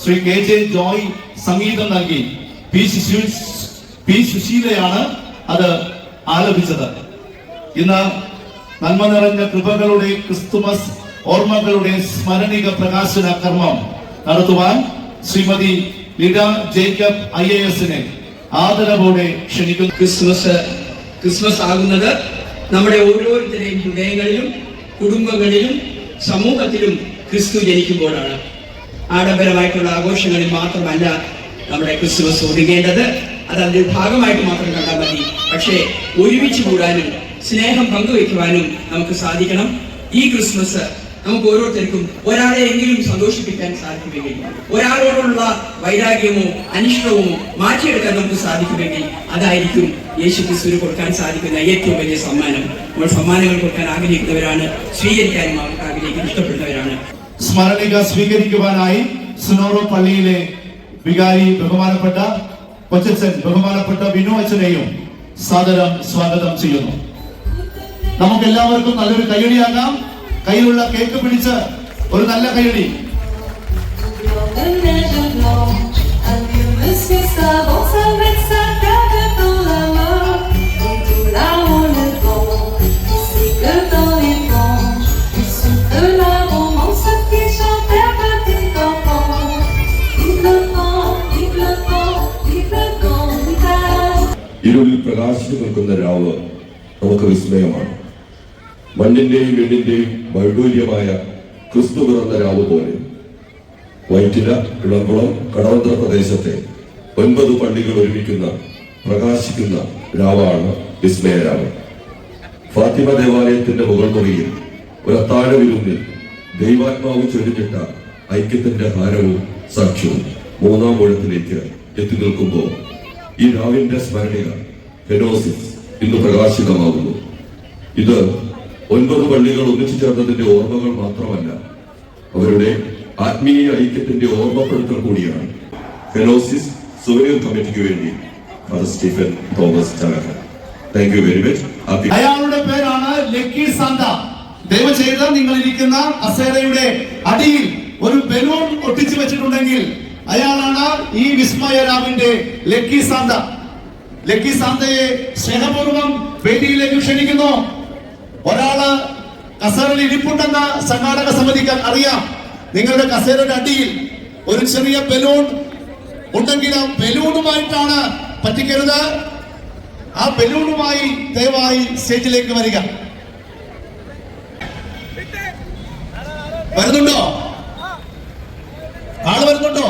ശ്രീ KJ ജോയ് സംഗീതം നൽകി പി സുശീലയാണ് അത് ആലപിച്ചത്. ഇന്ന് നന്മ നിറഞ്ഞ കൃപകളുടെ ക്രിസ്തുമസ് ഓർമ്മകളുടെ സ്മരണിക പ്രകാശന കർമ്മം നടത്തുവാൻ ശ്രീമതി ലിഡ ജേക്കബ് IAS ആദരവോടെ ക്ഷണിക്കുന്നു. ക്രിസ്മസ് ആകുന്നത് നമ്മുടെ ഓരോരുത്തരുടെയും ഹൃദയങ്ങളിലും കുടുംബങ്ങളിലും സമൂഹത്തിലും ക്രിസ്തു ജനിക്കുമ്പോഴാണ്. ആഡംബരമായിട്ടുള്ള ആഘോഷങ്ങളിൽ മാത്രമല്ല നമ്മുടെ ക്രിസ്മസ് ഒതുങ്ങേണ്ടത്. അത് അതിന്റെ ഭാഗമായിട്ട് മാത്രം കണ്ടാൽ മതി. പക്ഷേ ഒരുമിച്ച് കൂടാനും സ്നേഹം പങ്കുവയ്ക്കുവാനും നമുക്ക് സാധിക്കണം. ഈ ക്രിസ്മസ് നമുക്ക് ഓരോരുത്തർക്കും ഒരാളെയെങ്കിലും സന്തോഷിപ്പിക്കാൻ സാധിക്കുമെങ്കിൽ, ഒരാളോടുള്ള വൈരാഗ്യമോ അനിഷ്ടമോ മാറ്റിയെടുക്കാൻ നമുക്ക് സാധിക്കുമെങ്കിൽ അതായിരിക്കും യേശുക്രിസ്തുവിന് കൊടുക്കാൻ സാധിക്കുന്ന ഏറ്റവും വലിയ സമ്മാനം. നമ്മൾ സമ്മാനങ്ങൾ കൊടുക്കാൻ ആഗ്രഹിക്കുന്നവരാണ്, സ്വീകരിക്കാനും ആഗ്രഹിക്കുന്ന ഇഷ്ടപ്പെടുന്നവരാണ്. സ്മരണിക സ്വീകരിക്കുവാനായി സുനോറോ പള്ളിയിലെ വികാരി ബഹുമാനപ്പെട്ട കൊച്ചച്ഛൻ ബഹുമാനപ്പെട്ട ബിനു അച്ഛനെയും സാദരം സ്വാഗതം ചെയ്യുന്നു. നമുക്ക് എല്ലാവർക്കും നല്ലൊരു കയ്യടിയാകാം. കയ്യിലുള്ള കേക്ക് പിടിച്ച് ഒരു നല്ല കയ്യടി. ഇരുളിൽ പ്രകാശിച്ചു നിൽക്കുന്ന രാവ് നമുക്ക് വിസ്മയമാണ്. മണ്ണിന്റെയും വീടിന്റെയും വൈഡൂര്യമായ ക്രിസ്തു പിറന്ന രാവ് പോലെ വൈറ്റില, ഇളംകുളം, കടവന്ത്ര പ്രദേശത്തെ 9 പള്ളികൾ ഒരുമിക്കുന്ന പ്രകാശിക്കുന്ന രാവാണ് വിസ്മയരാവ്. ഫാത്തിമ ദേവാലയത്തിന്റെ മുകൾ മുറിയിൽ ഒരു അത്താഴ വിരുന്നിൽ ദൈവാത്മാവ് ചൊരിഞ്ഞിട്ട ഐക്യത്തിന്റെ ഹാരവും സാക്ഷ്യവും 3-ാം ഊഴത്തിലേക്ക് എത്തി നിൽക്കുമ്പോൾ ഈ രാവിന്റെ സ്മരണിക ഹെനോസിസ് ഇന്ന് പ്രകാശിതമാകുന്നു. ഇത് 9 പള്ളികൾ ഒന്നിച്ചു ചേർന്നതിന്റെ ഓർമ്മകൾ മാത്രമല്ല, അവരുടെ ആത്മീയ ഐക്യത്തിന്റെ ഓർമ്മപ്പെടുത്തൽ കൂടിയാണ്. ഹെനോസിസ് സുവനീർ കമ്മിറ്റിക്ക് വേണ്ടി father Stephen Thomas Chalakkal. Thank you very much. അയാളുടെ പേരാണ് ലക്കി സാന്ത. ദയവ് ചെയ്ത് നിങ്ങൾ ഇരിക്കുന്ന കസേരയുടെ അടിയിൽ ഒരു ബലൂൺ ഒട്ടിച്ചു വെച്ചിട്ടുണ്ടെങ്കിൽ അയാളാണ് ഈ വിസ്മയരാവിന്റെ ലക്കി സാന്ത. ലക്കി സാന്തയെ സ്നേഹപൂർവ്വം വേദിയിലേക്ക് ക്ഷണിക്കുന്നു. ഒരാള് കസേരയിൽ ഇരിപ്പുണ്ടെന്ന് സംഘാടക സമിതിക്ക് അറിയാം. നിങ്ങളുടെ കസേരയുടെ അടിയിൽ ഒരു ചെറിയ ബലൂൺ ഉണ്ടെങ്കിൽ ആ ബലൂണുമായിട്ടാണ് പറ്റിക്കരുത്. ആ ബലൂണുമായി ദയവായി സ്റ്റേജിലേക്ക് വരിക. വരുന്നുണ്ടോ? ആള് വരുന്നുണ്ടോ?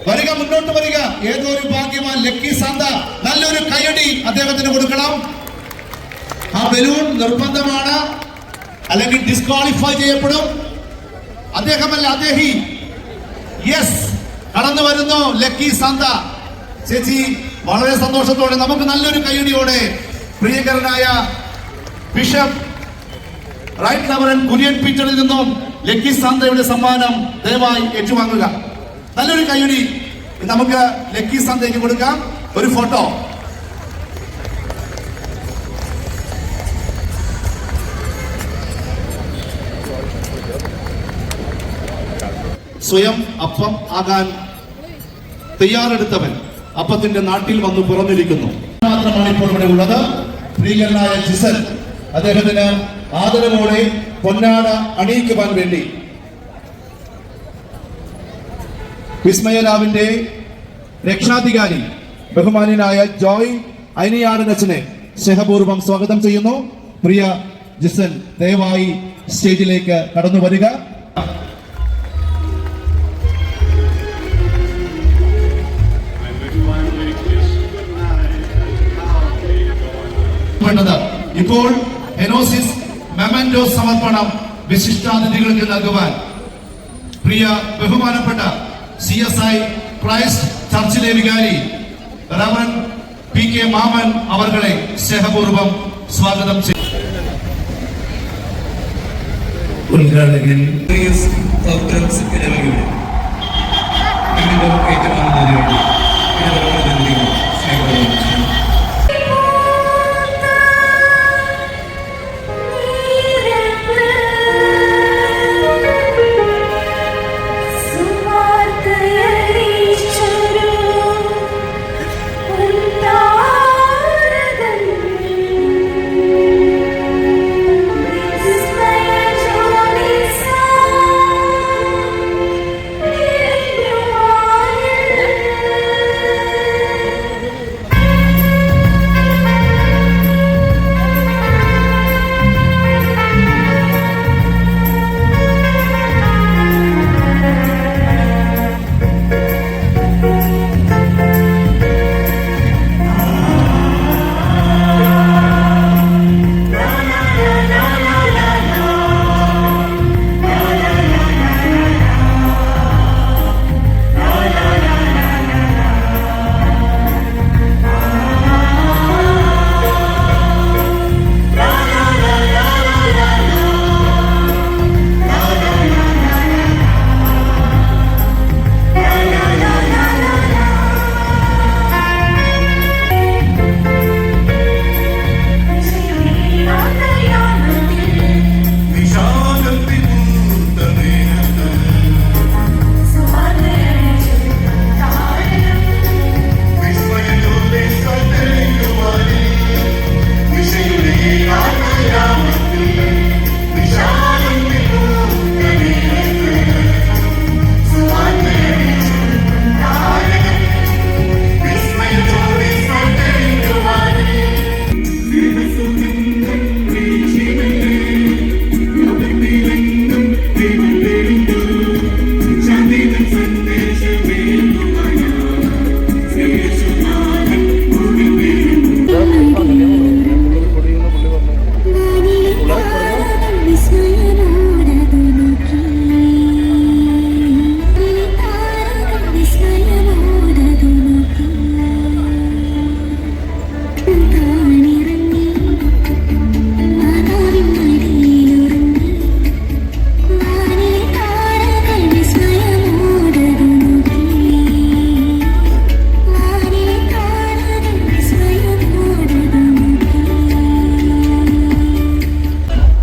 വരിക, മുന്നോട്ട് വരിക. ഏതോ ഒരു ഭാഗ്യവാൻ ലക്കി സാന്ത. നല്ലൊരു കയ്യടി അദ്ദേഹത്തിന് കൊടുക്കണം. ആ ബലൂൺ നിർബന്ധമാണ്, അല്ലെങ്കിൽ ഡിസ്ക്വാളിഫൈ ചെയ്യപ്പെടും. അദ്ദേഹമല്ല, അദ്ദേഹി. യെസ്, കടന്നു വരുന്നു ലക്കി സാന്ത. ചേച്ചി, വളരെ സന്തോഷത്തോടെ നമുക്ക് നല്ലൊരു കയ്യടിയോടെ പ്രിയകരനായ ബിഷപ്പ് റൈറ്റ് റവറൻ കുര്യൻ പീറ്ററിൽ നിന്നും ലക്കി സാന്തയുടെ സമ്മാനം ദയവായി ഏറ്റുവാങ്ങുക. നല്ലൊരു കയ്യടി നമുക്ക് ലക്കി സാന്തയ്ക്ക് കൊടുക്കാം. ഒരു ഫോട്ടോ. സ്വയം അപ്പം ആകാൻ തയ്യാറെടുത്തവൻ അപ്പത്തിന്റെ നാട്ടിൽ വന്ന് പിറന്നിരിക്കുന്നു. മാത്രമാണ് ഇപ്പോൾ ഇവിടെ ഉള്ളത്. പ്രിയനായ ജിസൽ, അദ്ദേഹത്തിന് ആദരവോടെ പൊന്നാട അണിയിക്കുവാൻ വേണ്ടി വിസ്മയരാവിന്റെ രക്ഷാധികാരി ബഹുമാന്യനായ ജോയ് അയനിയാടനച്ചനെ സ്നേഹപൂർവ്വം സ്വാഗതം ചെയ്യുന്നു. പ്രിയ ജിസൽ, ദയവായി സ്റ്റേജിലേക്ക് കടന്നു വരിക. ഇപ്പോൾ ഹെനോസിസ് മെമന്റോ സമർപ്പണം വിശിഷ്ടാതിഥികൾക്ക് നൽകുവാൻ പ്രിയ ബഹുമാനപ്പെട്ട CSI ക്രൈസ്റ്റ് ചർച്ചിലെ വികാരി റവറൻ PK മാമൻ അവർകളെ സ്നേഹപൂർവ്വം സ്വാഗതം ചെയ്യും. ഉദ്ഘാടകൻ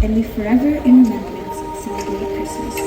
And we forever in remembrance celebrate Christmas.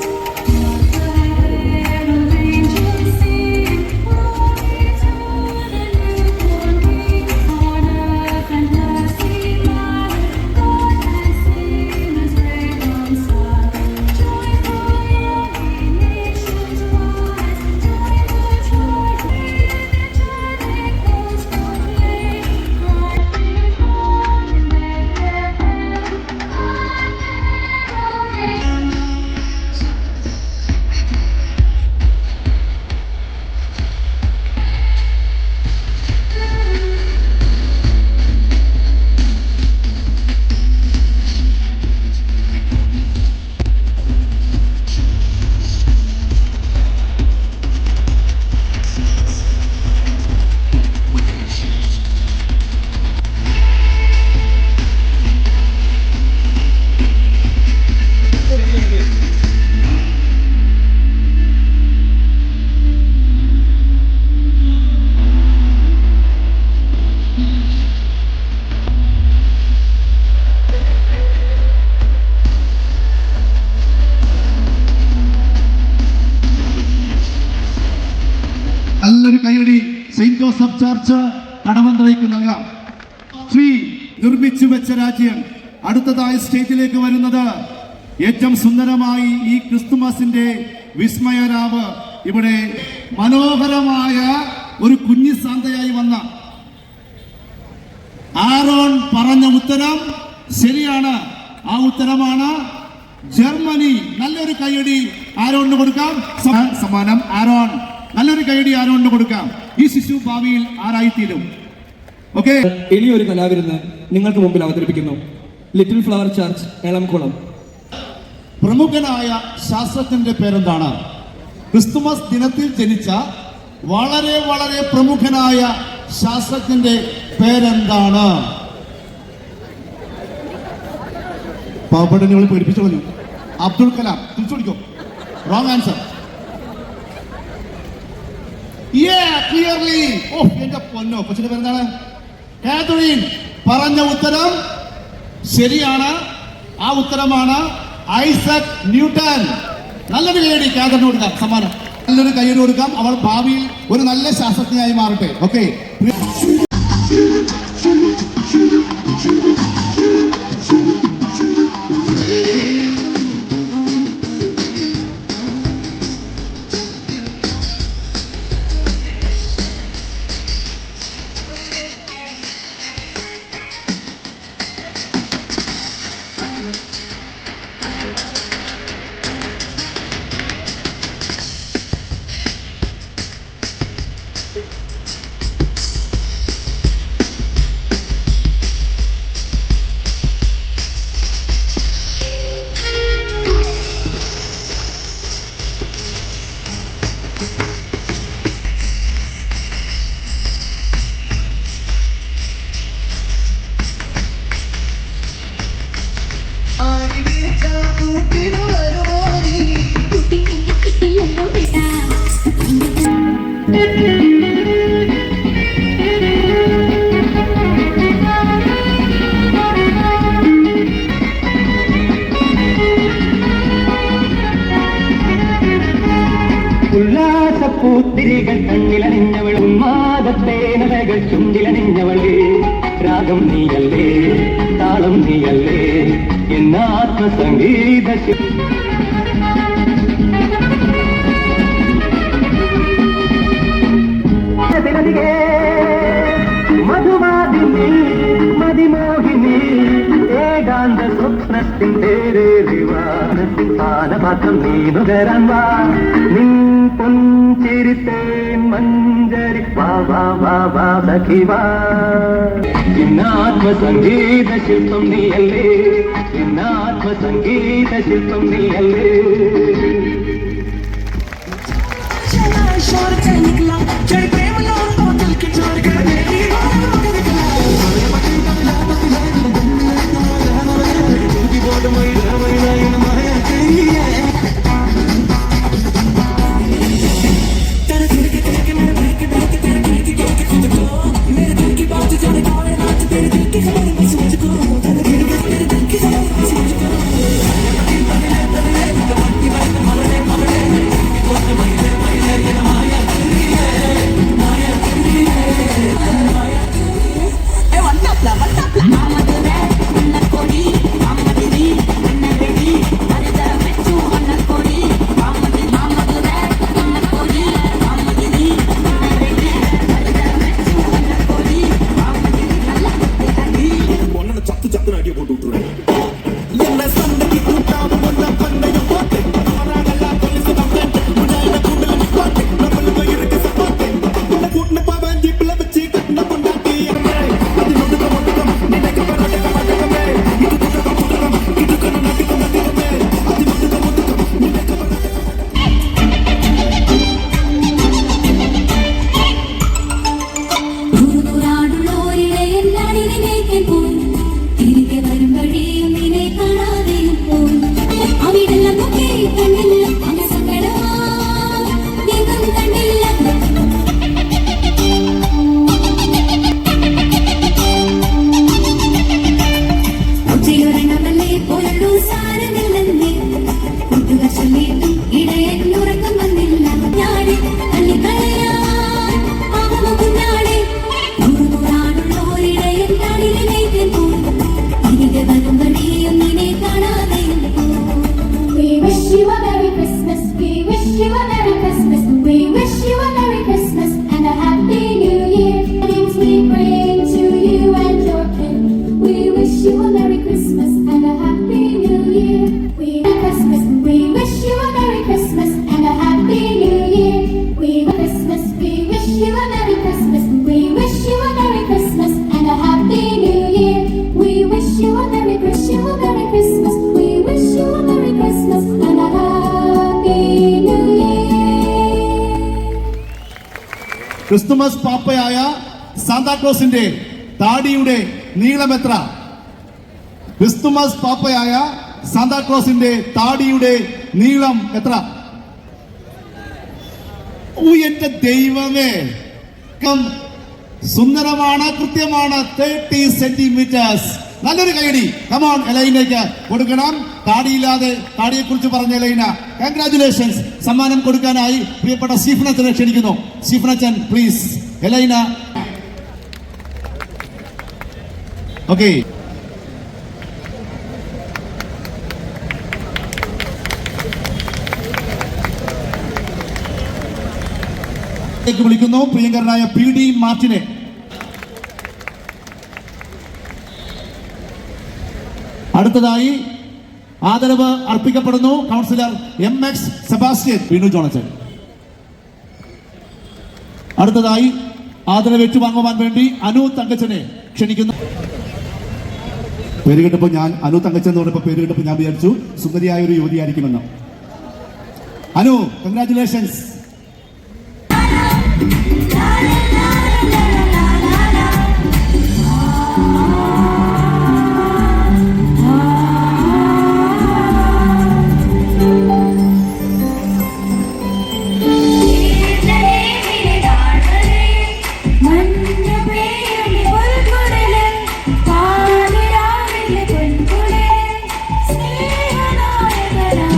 നല്ലൊരു കൈയടി സെയിന്റ് ജോസഫ് ചർച്ച് കടവന്ത്രയ്ക്ക് നൽകാം. ശ്രീ നിർമ്മിച്ചു വെച്ച രാജ്യം അടുത്തതായി സ്റ്റേജിലേക്ക് വരുന്നത് ഏറ്റവും സുന്ദരമായി ഈ ക്രിസ്തുമസിന്റെ വിസ്മയരാവ് ഇവിടെ മനോഹരമായ ഒരു കുഞ്ഞി സാന്തയായി വന്ന ആരോൺ പറഞ്ഞ ഉത്തരം ശരിയാണ്. ആ ഉത്തരമാണ് ജർമ്മനി. നല്ലൊരു കൈയടി ആരോണിന് കൊടുക്കാം. സമ്മാനം ആരോൺ. നല്ലൊരു കൈയടി ആരോണിന് കൊടുക്കാം. ഈ ശിശു ഭാവിയിൽ ആരായിത്തീരും. ഓക്കെ, ഇനിയൊരു കലാവിരുന്ന് നിങ്ങൾക്ക് മുമ്പിൽ അവതരിപ്പിക്കുന്നു. Little flower church Elamkulam. പ്രമുഖനായ ശാസ്ത്രജ്ഞന്റെ പേരെന്താണ്? ക്രിസ്തുമസ് ദിനത്തിൽ ജനിച്ച വളരെ വളരെ പ്രമുഖനായ ശാസ്ത്രജ്ഞന്റെ പേരെന്താണ്? പാവപ്പെട്ടവനെ പേടിപ്പിച്ചു കളഞ്ഞു. അബ്ദുൽ കലാം. തിരിച്ചു പിടിക്കും. Wrong answer. ക്ലിയർലി. ഓ എന്റെ പൊന്നോ, കൊച്ചിന്റെ പേരെന്താണ്? കാതറിൻ. പറഞ്ഞ ഉത്തരം ശരിയാണ്. ആ ഉത്തരമാണ് ഐസക് ന്യൂട്ടൺ. നല്ലൊരു കൈയടി കാതറിന് കൊടുക്കാം. സമ്മാനം. നല്ലൊരു കൈയടി കൊടുക്കാം. അവൾ ഭാവിയിൽ ഒരു നല്ല ശാസ്ത്രജ്ഞയായി മാറട്ടെ. ഓക്കെ. ഉല്ലാസപ്പൂത്തിരികൾ കണ്ണിലണിഞ്ഞവൾ, ഉന്മാദത്തേനകൾ ചുണ്ടിലണിഞ്ഞവൾ. രാഗം നീയല്ലേ, താളം നീയല്ലേ, എന്നാത്മസംഗീത മധുവാദിനി മതിമോഹിനി ഏകാ ഏകാന്ത സ്വപ്നത്തിൻ പേരേറിവാനത്തിൻ പാനപാത്രം നീ നുകരാൻ വാ നിൻ പൊൻചിരിത്തേൻ മഞ്ചരി വാ വാ വാ വാ സഖി വാ ഇന്നാത്മസംഗീത ശില്പം നീയല്ലേ ഇന്നാത്മസംഗീത ശില്പം നീയല്ലേ ക്രിസ്തുമസ് പാപ്പയായ സാന്താക്ലോസിന്റെ താടിയുടെ നീളം എത്ര? ക്രിസ്തുമസ് പാപ്പയായ സാന്താക്ലോസിന്റെ താടിയുടെ നീളം എത്ര? എന്റെ ദൈവമേ, സുന്ദരമാണ്, കൃത്യമാണ്. 30 സെന്റിമീറ്റേഴ്സ്. നല്ലൊരു കൈയടി. കമോൺ, എലൈനയ്ക്ക് കൊടുക്കണം. താടിയില്ലാതെ താടിയെ കുറിച്ച് പറഞ്ഞ എലൈന, കൺഗ്രാറ്റുലേഷൻസ്. സമ്മാനം കൊടുക്കാനായി പ്രിയപ്പെട്ട സ്റ്റീഫനച്ചനെ ക്ഷണിക്കുന്നു. സ്റ്റീഫനച്ചൻ പ്ലീസ്. എലൈന. ഓക്കെ, വിളിക്കുന്നു പ്രിയങ്കരനായ PD മാർട്ടിനെ. അടുത്തതായി ആദരവ് അർപ്പിക്കപ്പെടുന്നു കൗൺസിലർ MX സെബാസ്റ്റ്യൻ വീണു ജോണച്ചൻ. അടുത്തതായി ആദരവ് ഏറ്റുവാങ്ങുവാൻ വേണ്ടി അനു തങ്കച്ചനെ ക്ഷണിക്കുന്നു. പേര് കേട്ടപ്പോൾ ഞാൻ അനു തങ്കച്ചൻ എന്ന് പറഞ്ഞപ്പോൾ പേര് കേട്ടപ്പോൾ ഞാൻ വിചാരിച്ചു സുന്ദരിയായ ഒരു യുവതിയായിരിക്കുമെന്ന്. അനു, കൺഗ്രാറ്റുലേഷൻസ്. സ്നേഹനായകനാ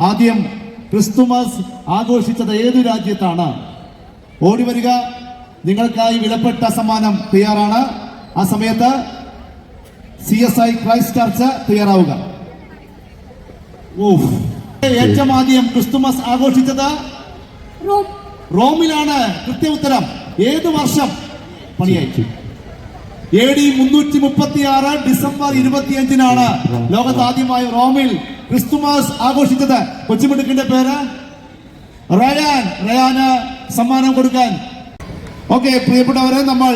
ആദ്യം ക്രിസ്തുമസ് ആഘോഷിച്ചത് ഏതു രാജ്യത്താണ്? ഓടി വരിക, നിങ്ങൾക്കായി വിലപ്പെട്ട സമ്മാനം തയ്യാറാണ്. ആ സമയത്ത് CSI ക്രൈസ്റ്റ് ചർച്ച് തയ്യാറാവുക. ഏറ്റവും ആദ്യം ക്രിസ്തുമസ് ആഘോഷിച്ചത് റോമിലാണ്. കൃത്യ ഉത്തരം. ഏത് വർഷം പണിയായി? AD 336 ഡിസംബർ 25-നാണ് ലോകത്ത് ആദ്യമായി റോമിൽ ക്രിസ്തുമസ് ആഘോഷിച്ചത്. കൊച്ചുമിടുക്കിന്റെ പേര് റയാൻ. റയാന് സമ്മാനം കൊടുക്കാൻ. ഓക്കെ, പ്രിയപ്പെട്ടവരെ, നമ്മൾ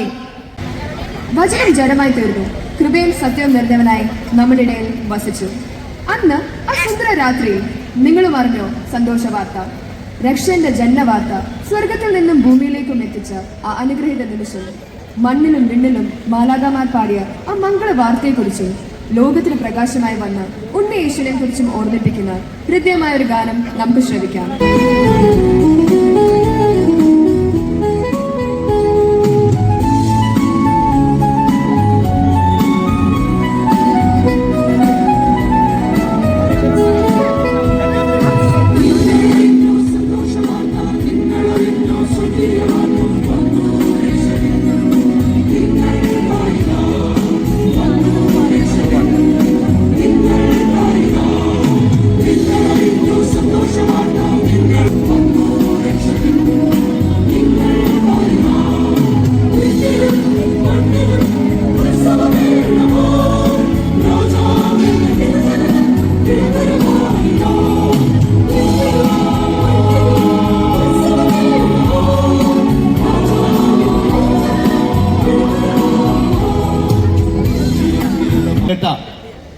വചനം ജഡമായി തീർന്നു, കൃപയും സത്യവും നിറഞ്ഞവനായി നമ്മുടെ ഇടയിൽ വസിച്ചു. അന്ന് ആ സുന്ദര രാത്രിയിൽ നിങ്ങളും അറിഞ്ഞോ സന്തോഷ വാർത്ത, രക്ഷന്റെ ജന്മവാർത്ത, സ്വർഗത്തിൽ നിന്നും ഭൂമിയിലേക്കും എത്തിച്ച ആ അനുഗ്രഹീത നിമിഷം. മണ്ണിലും വിണ്ണിലും മാലാഖമാർ പാടിയ ആ മംഗള വാർത്തയെക്കുറിച്ചും ലോകത്തിന് പ്രകാശമായി വന്ന ഉണ്ണി യേശുവിനെ കുറിച്ചും ഓർമ്മിപ്പിക്കുന്ന ഹൃദ്യമായ ഒരു ഗാനം നമുക്ക് ശ്രവിക്കാം.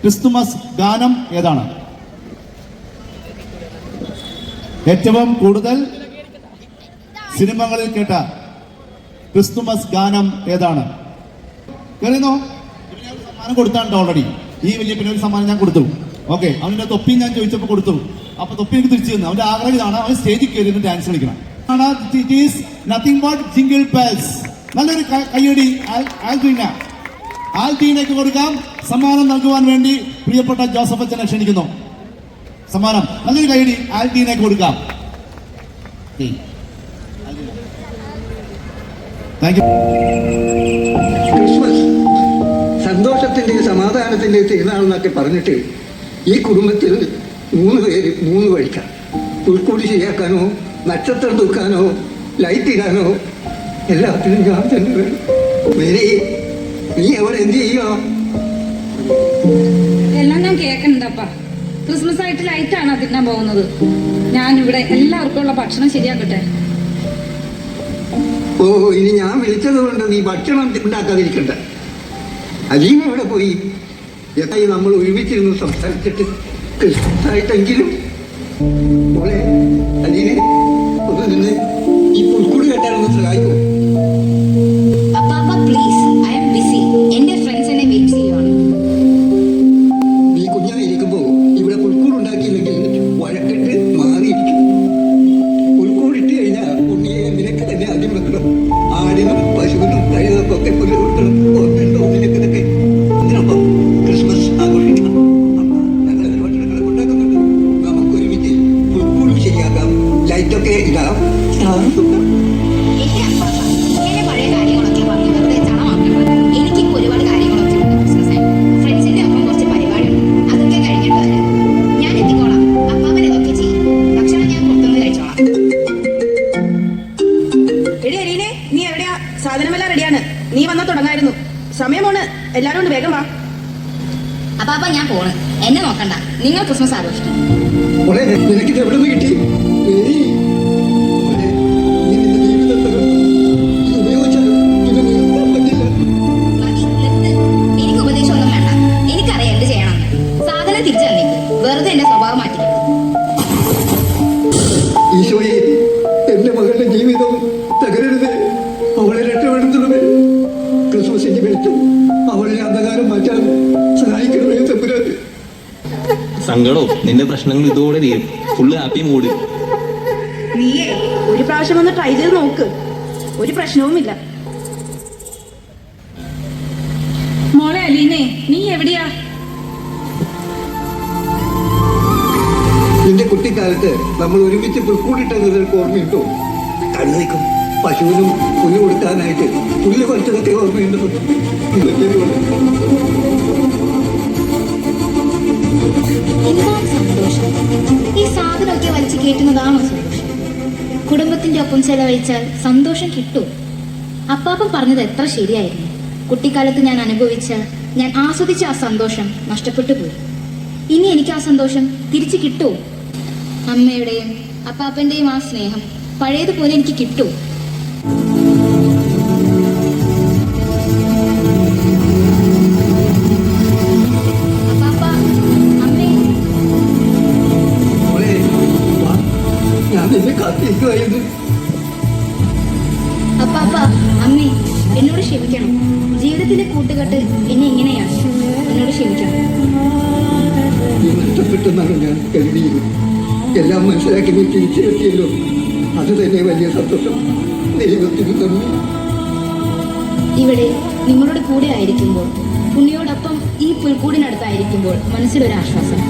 ക്രിസ്തുമസ് ഗാനം ഏതാണ്? ഏറ്റവും കൂടുതൽ സിനിമകളിൽ കേട്ട ക്രിസ്തുമസ് ഗാനം ഏതാണ്? കേറിയോ? സമ്മാനം കൊടുത്താണ്ട് ഓൾറെഡി. ഈ വലിയ പിന്നെ ഒരു സമ്മാനം ഞാൻ കൊടുത്തു. ഓക്കെ, അവന്റെ തൊപ്പി ഞാൻ ചോദിച്ചപ്പോൾ കൊടുത്തു. അപ്പൊ തൊപ്പി എനിക്ക് തിരിച്ചു തന്നു. അവന്റെ ആഗ്രഹം ഇതാണ്, അവൻ സ്റ്റേജിൽ കയറി ഡാൻസ് കളിക്കണം. Nothing but jingle bells. നല്ലൊരു കയ്യടി ആൽദീനയ്ക്ക് കൊടുക്കാം. സമ്മാനം നൽകുവാൻ വേണ്ടി പ്രിയപ്പെട്ട ജോസഫ് അച്ഛനെ ക്ഷണിക്കുന്നു. സമ്മാനം നല്ലൊരു കയ്യടി ആൽദീനയ്ക്ക് കൊടുക്കാം. Thank you. ക്രിസ്മസ് സന്തോഷത്തിന്റെ സമാധാനത്തിന്റെ തിരുനാളെന്നൊക്കെ പറഞ്ഞിട്ട് ഈ കുടുംബത്തിൽ 3 പേര് 3 വഴിക്കാം. പുൽക്കൂടി ശരിയാക്കാനോ, നക്ഷത്രം തൂക്കാനോ, ലൈറ്റ് ഇടാനോ എല്ലാത്തിനും ഞാൻ തന്നെ വേണം. മേരി, നീ എവിടെ എന്ത് ചെയ്യോ? എല്ലാം ഞാൻ കേൾക്കണ്ടപ്പാ. ക്രിസ്മസ് ആയിട്ട് ലൈറ്റാണ് തിന്നാൻ പോകുന്നത്. ഞാനിവിടെ എല്ലാവർക്കും ഉള്ള ഭക്ഷണം ശരിയാക്കട്ടെ. ഓ, ഇനി ഞാൻ വിളിച്ചത് കൊണ്ട് നീ ഭക്ഷണം ഉണ്ടാക്കാതിരിക്കണ്ട. അലീന എവിടെ പോയി? എത്തായി നമ്മൾ ഒരുമിച്ചിരുന്ന് സംസാരിച്ചിട്ട് ക്രിസ്മസ് ആയിട്ടെങ്കിലും. മോളെ അലീനെ ഒന്ന് നിന്ന് ഈ പുൽക്കൂട് കേട്ടാലൊന്ന് സഹായിക്കും. നീ കുഞ്ഞായിരിക്കുമ്പോ ഇവിടെ പുൽക്കൂടുണ്ടാക്കിയില്ലെങ്കിൽ വഴക്കിട്ട് മാറിയിരിക്കും. പുൽക്കൂടിട്ട് കഴിഞ്ഞാൽ ഉണ്ണിയെ നിനക്ക് തന്നെ ആദ്യം വെക്കണം. ആടിനും പശുവിനും കഴുതൊക്കെ പുല്ല് കൊടുക്കണം. ഓർമ്മയുണ്ടോ നിനക്ക് ഇതൊക്കെ? ഇതിനൊപ്പം ക്രിസ്മസ് ആഘോഷിക്കണം. ഞങ്ങൾ ഭക്ഷണങ്ങളെ ഉണ്ടാക്കുന്നുണ്ട്. നമുക്ക് ഒരുമിച്ച് പുൽക്കൂടും ശരിയാക്കാം, ലൈറ്റൊക്കെ ഇടാം. സാധനമെല്ലാം റെഡിയാണ്. നീ വന്നാ തുടങ്ങായിരുന്നു. സമയമാണ്. എല്ലാരും കൊണ്ട് വേഗം വാ. അപ്പാപ്പ ഞാൻ പോണ്. എന്നെ നോക്കണ്ട, നിങ്ങൾ ക്രിസ്മസ് ആഘോഷിക്കും. നിനക്കിത് എവിടെ നിന്ന് കിട്ടി? എനിക്ക് ഉപദേശമൊന്നും വേണ്ട. എനിക്കറിയാം എന്ത് ചെയ്യണം. സാധനം തിരിച്ചു തന്നേക്ക്. വെറുതെ എന്റെ സ്വഭാവം മാറ്റിക്കണം. ഈശോയെ, എന്റെ മകളുടെ ജീവിതം തകരരുത്. അവളെ രക്ഷപ്പെടുത്തണമേ. ക്രിസ്മസിന്റെ വെളിച്ചം അവളുടെ അന്ധകാരം മാറ്റാൻ സഹായിക്കണമേ തമ്പുരാനെ. സങ്കടവും നിന്റെ പ്രശ്നങ്ങൾ ഇതോടെ തീരും. Full happy mood. നീയേ ഒരു പ്രാവശ്യം ഒന്ന് ട്രൈ ചെയ്ത് നോക്ക്. ഒരു പ്രശ്നവുമില്ല. മോളെ അലീനെ, നീ എവിടെയാ? നിന്റെ കുട്ടിക്കാലം കുട്ടിക്കാലത്ത് നമ്മൾ ഒരുമിച്ച് പുൽക്കൂടിട്ടത് നിങ്ങൾക്ക് ഓർമ്മയുണ്ടോ? കഴുതയ്ക്കും പശുവിനും പുല്ല് കൊടുക്കാനായിട്ട് പുല്ല് പറിച്ചതൊക്കെ ഓർമ്മയുണ്ടോ? എന്താണ് സന്തോഷം? ഈ സാധനമൊക്കെ വലിച്ചു കയറ്റുന്നതാണോ സന്തോഷം? കുടുംബത്തിന്റെ ഒപ്പം ചെലവഴിച്ചാൽ സന്തോഷം കിട്ടും. അപ്പാപ്പൻ പറഞ്ഞത് എത്ര ശരിയായിരുന്നു. കുട്ടിക്കാലത്ത് ഞാൻ ആസ്വദിച്ച ആ സന്തോഷം നഷ്ടപ്പെട്ടു പോയി. ഇനി എനിക്ക് ആ സന്തോഷം തിരിച്ചു കിട്ടുമോ? അമ്മയുടെയും അപ്പാപ്പന്റെയും ആ സ്നേഹം പഴയതുപോലെ എനിക്ക് കിട്ടുമോ? അപ്പാപ്പ, അമ്മേ, എന്നോട് ക്ഷമിക്കണം. ജീവിതത്തിലെ കൂട്ടുകെട്ട് എന്നെ ഇങ്ങനെയാണ്. എന്നോട് ക്ഷമിക്കണം. നഷ്ടപ്പെട്ടെന്നാണ് ഞാൻ കരുതിയത്. എല്ലാം മനസ്സിലാക്കി നീ തിരിച്ചെത്തിയല്ലോ. അത് തന്നെ വലിയ സന്തോഷം. ദൈവത്തിന് നന്ദി. ഇവിടെ നിങ്ങളോട് കൂടെ ആയിരിക്കുമ്പോൾ, ഉണ്ണിയോടൊപ്പം ഈ പുൽക്കൂടിനടുത്തായിരിക്കുമ്പോൾ മനസ്സിലൊരാശ്വാസം.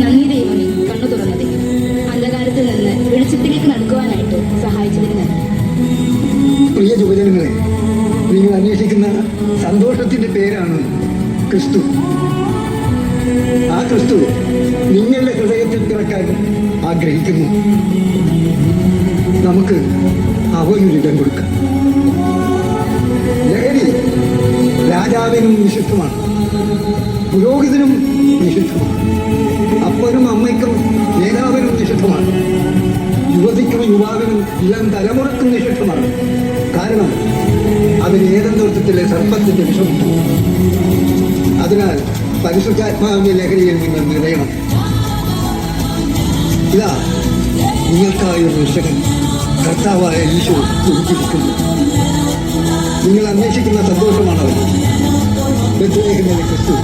നന്ദി ദൈവമേ, കണ്ണു തുറന്നതേ. അന്ധകാരത്തിൽ നിന്ന് വെളിച്ചത്തിലേക്ക് നടക്കുവാനായിട്ട് സഹായിച്ചതിന് നന്ദി. പ്രിയ യുവജനങ്ങളെ, നിങ്ങൾ അന്വേഷിക്കുന്ന സന്തോഷത്തിന്റെ പേരാണ് ക്രിസ്തു. ആ ക്രിസ്തു നിങ്ങളുടെ ഹൃദയത്തിൽ പിറക്കാൻ ആഗ്രഹിക്കുന്നു. നമുക്ക് അവനൊരിടം കൊടുക്കാം. ലഹരി രാജാവിനും നിഷിദ്ധമാണ്, പുരോഹിതനും നിഷിദ്ധമാണ്, അപ്പനും അമ്മയ്ക്കും നേതാവിനും നിഷിദ്ധമാണ്, യുവതിക്കും യുവാവിനും ഇളം തലമുറക്കും നിഷിദ്ധമാണ്. കാരണം അത് ഏതെന്തോട്ടത്തിലെ സർപ്പത്തിന്റെ വിഷം. അതിനാൽ പരിശുദ്ധാത്മാവിന്റെ ലഹരിയിൽ നിങ്ങൾ നിറയണം. ഇതാ നിങ്ങൾക്കായ ഒരു രക്ഷകൻ കർത്താവായ ഈശോ ഒരുക്കിയിരിക്കുന്നു. നിങ്ങൾ അന്വേഷിക്കുന്ന സന്തോഷമാണവൻ. ബെത്ലഹേമിലെ ക്രിസ്തു.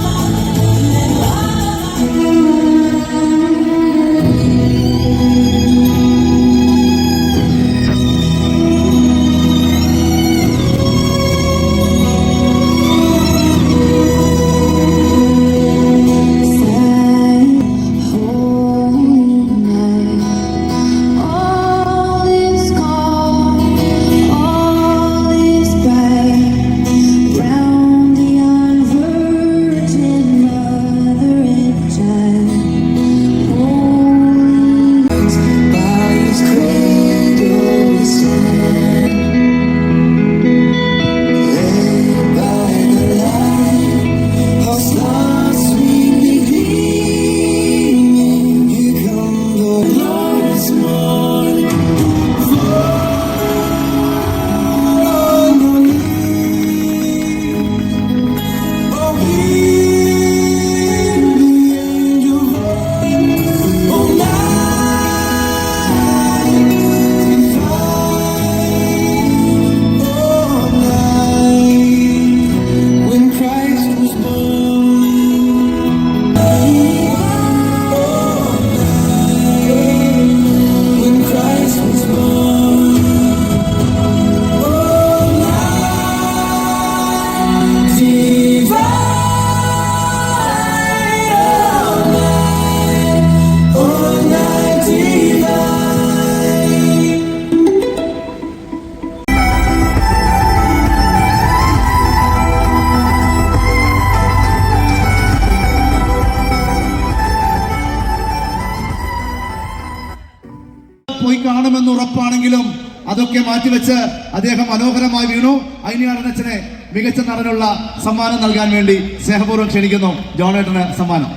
പോയി കാണുമെന്ന് ഉറപ്പാണെങ്കിലും അതൊക്കെ മാറ്റിവെച്ച് അദ്ദേഹം മനോഹരമായി വീണു. ഐനിയാടനച്ചനെ മികച്ച നടനുള്ള സമ്മാനം നൽകാൻ വേണ്ടി സ്നേഹപൂർവ്വം ക്ഷണിക്കുന്നു. ജോണേട്ടന് സമ്മാനം.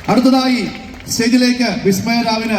അടുത്തതായി സ്റ്റേജിലേക്ക് വിസ്മയ രാവിന്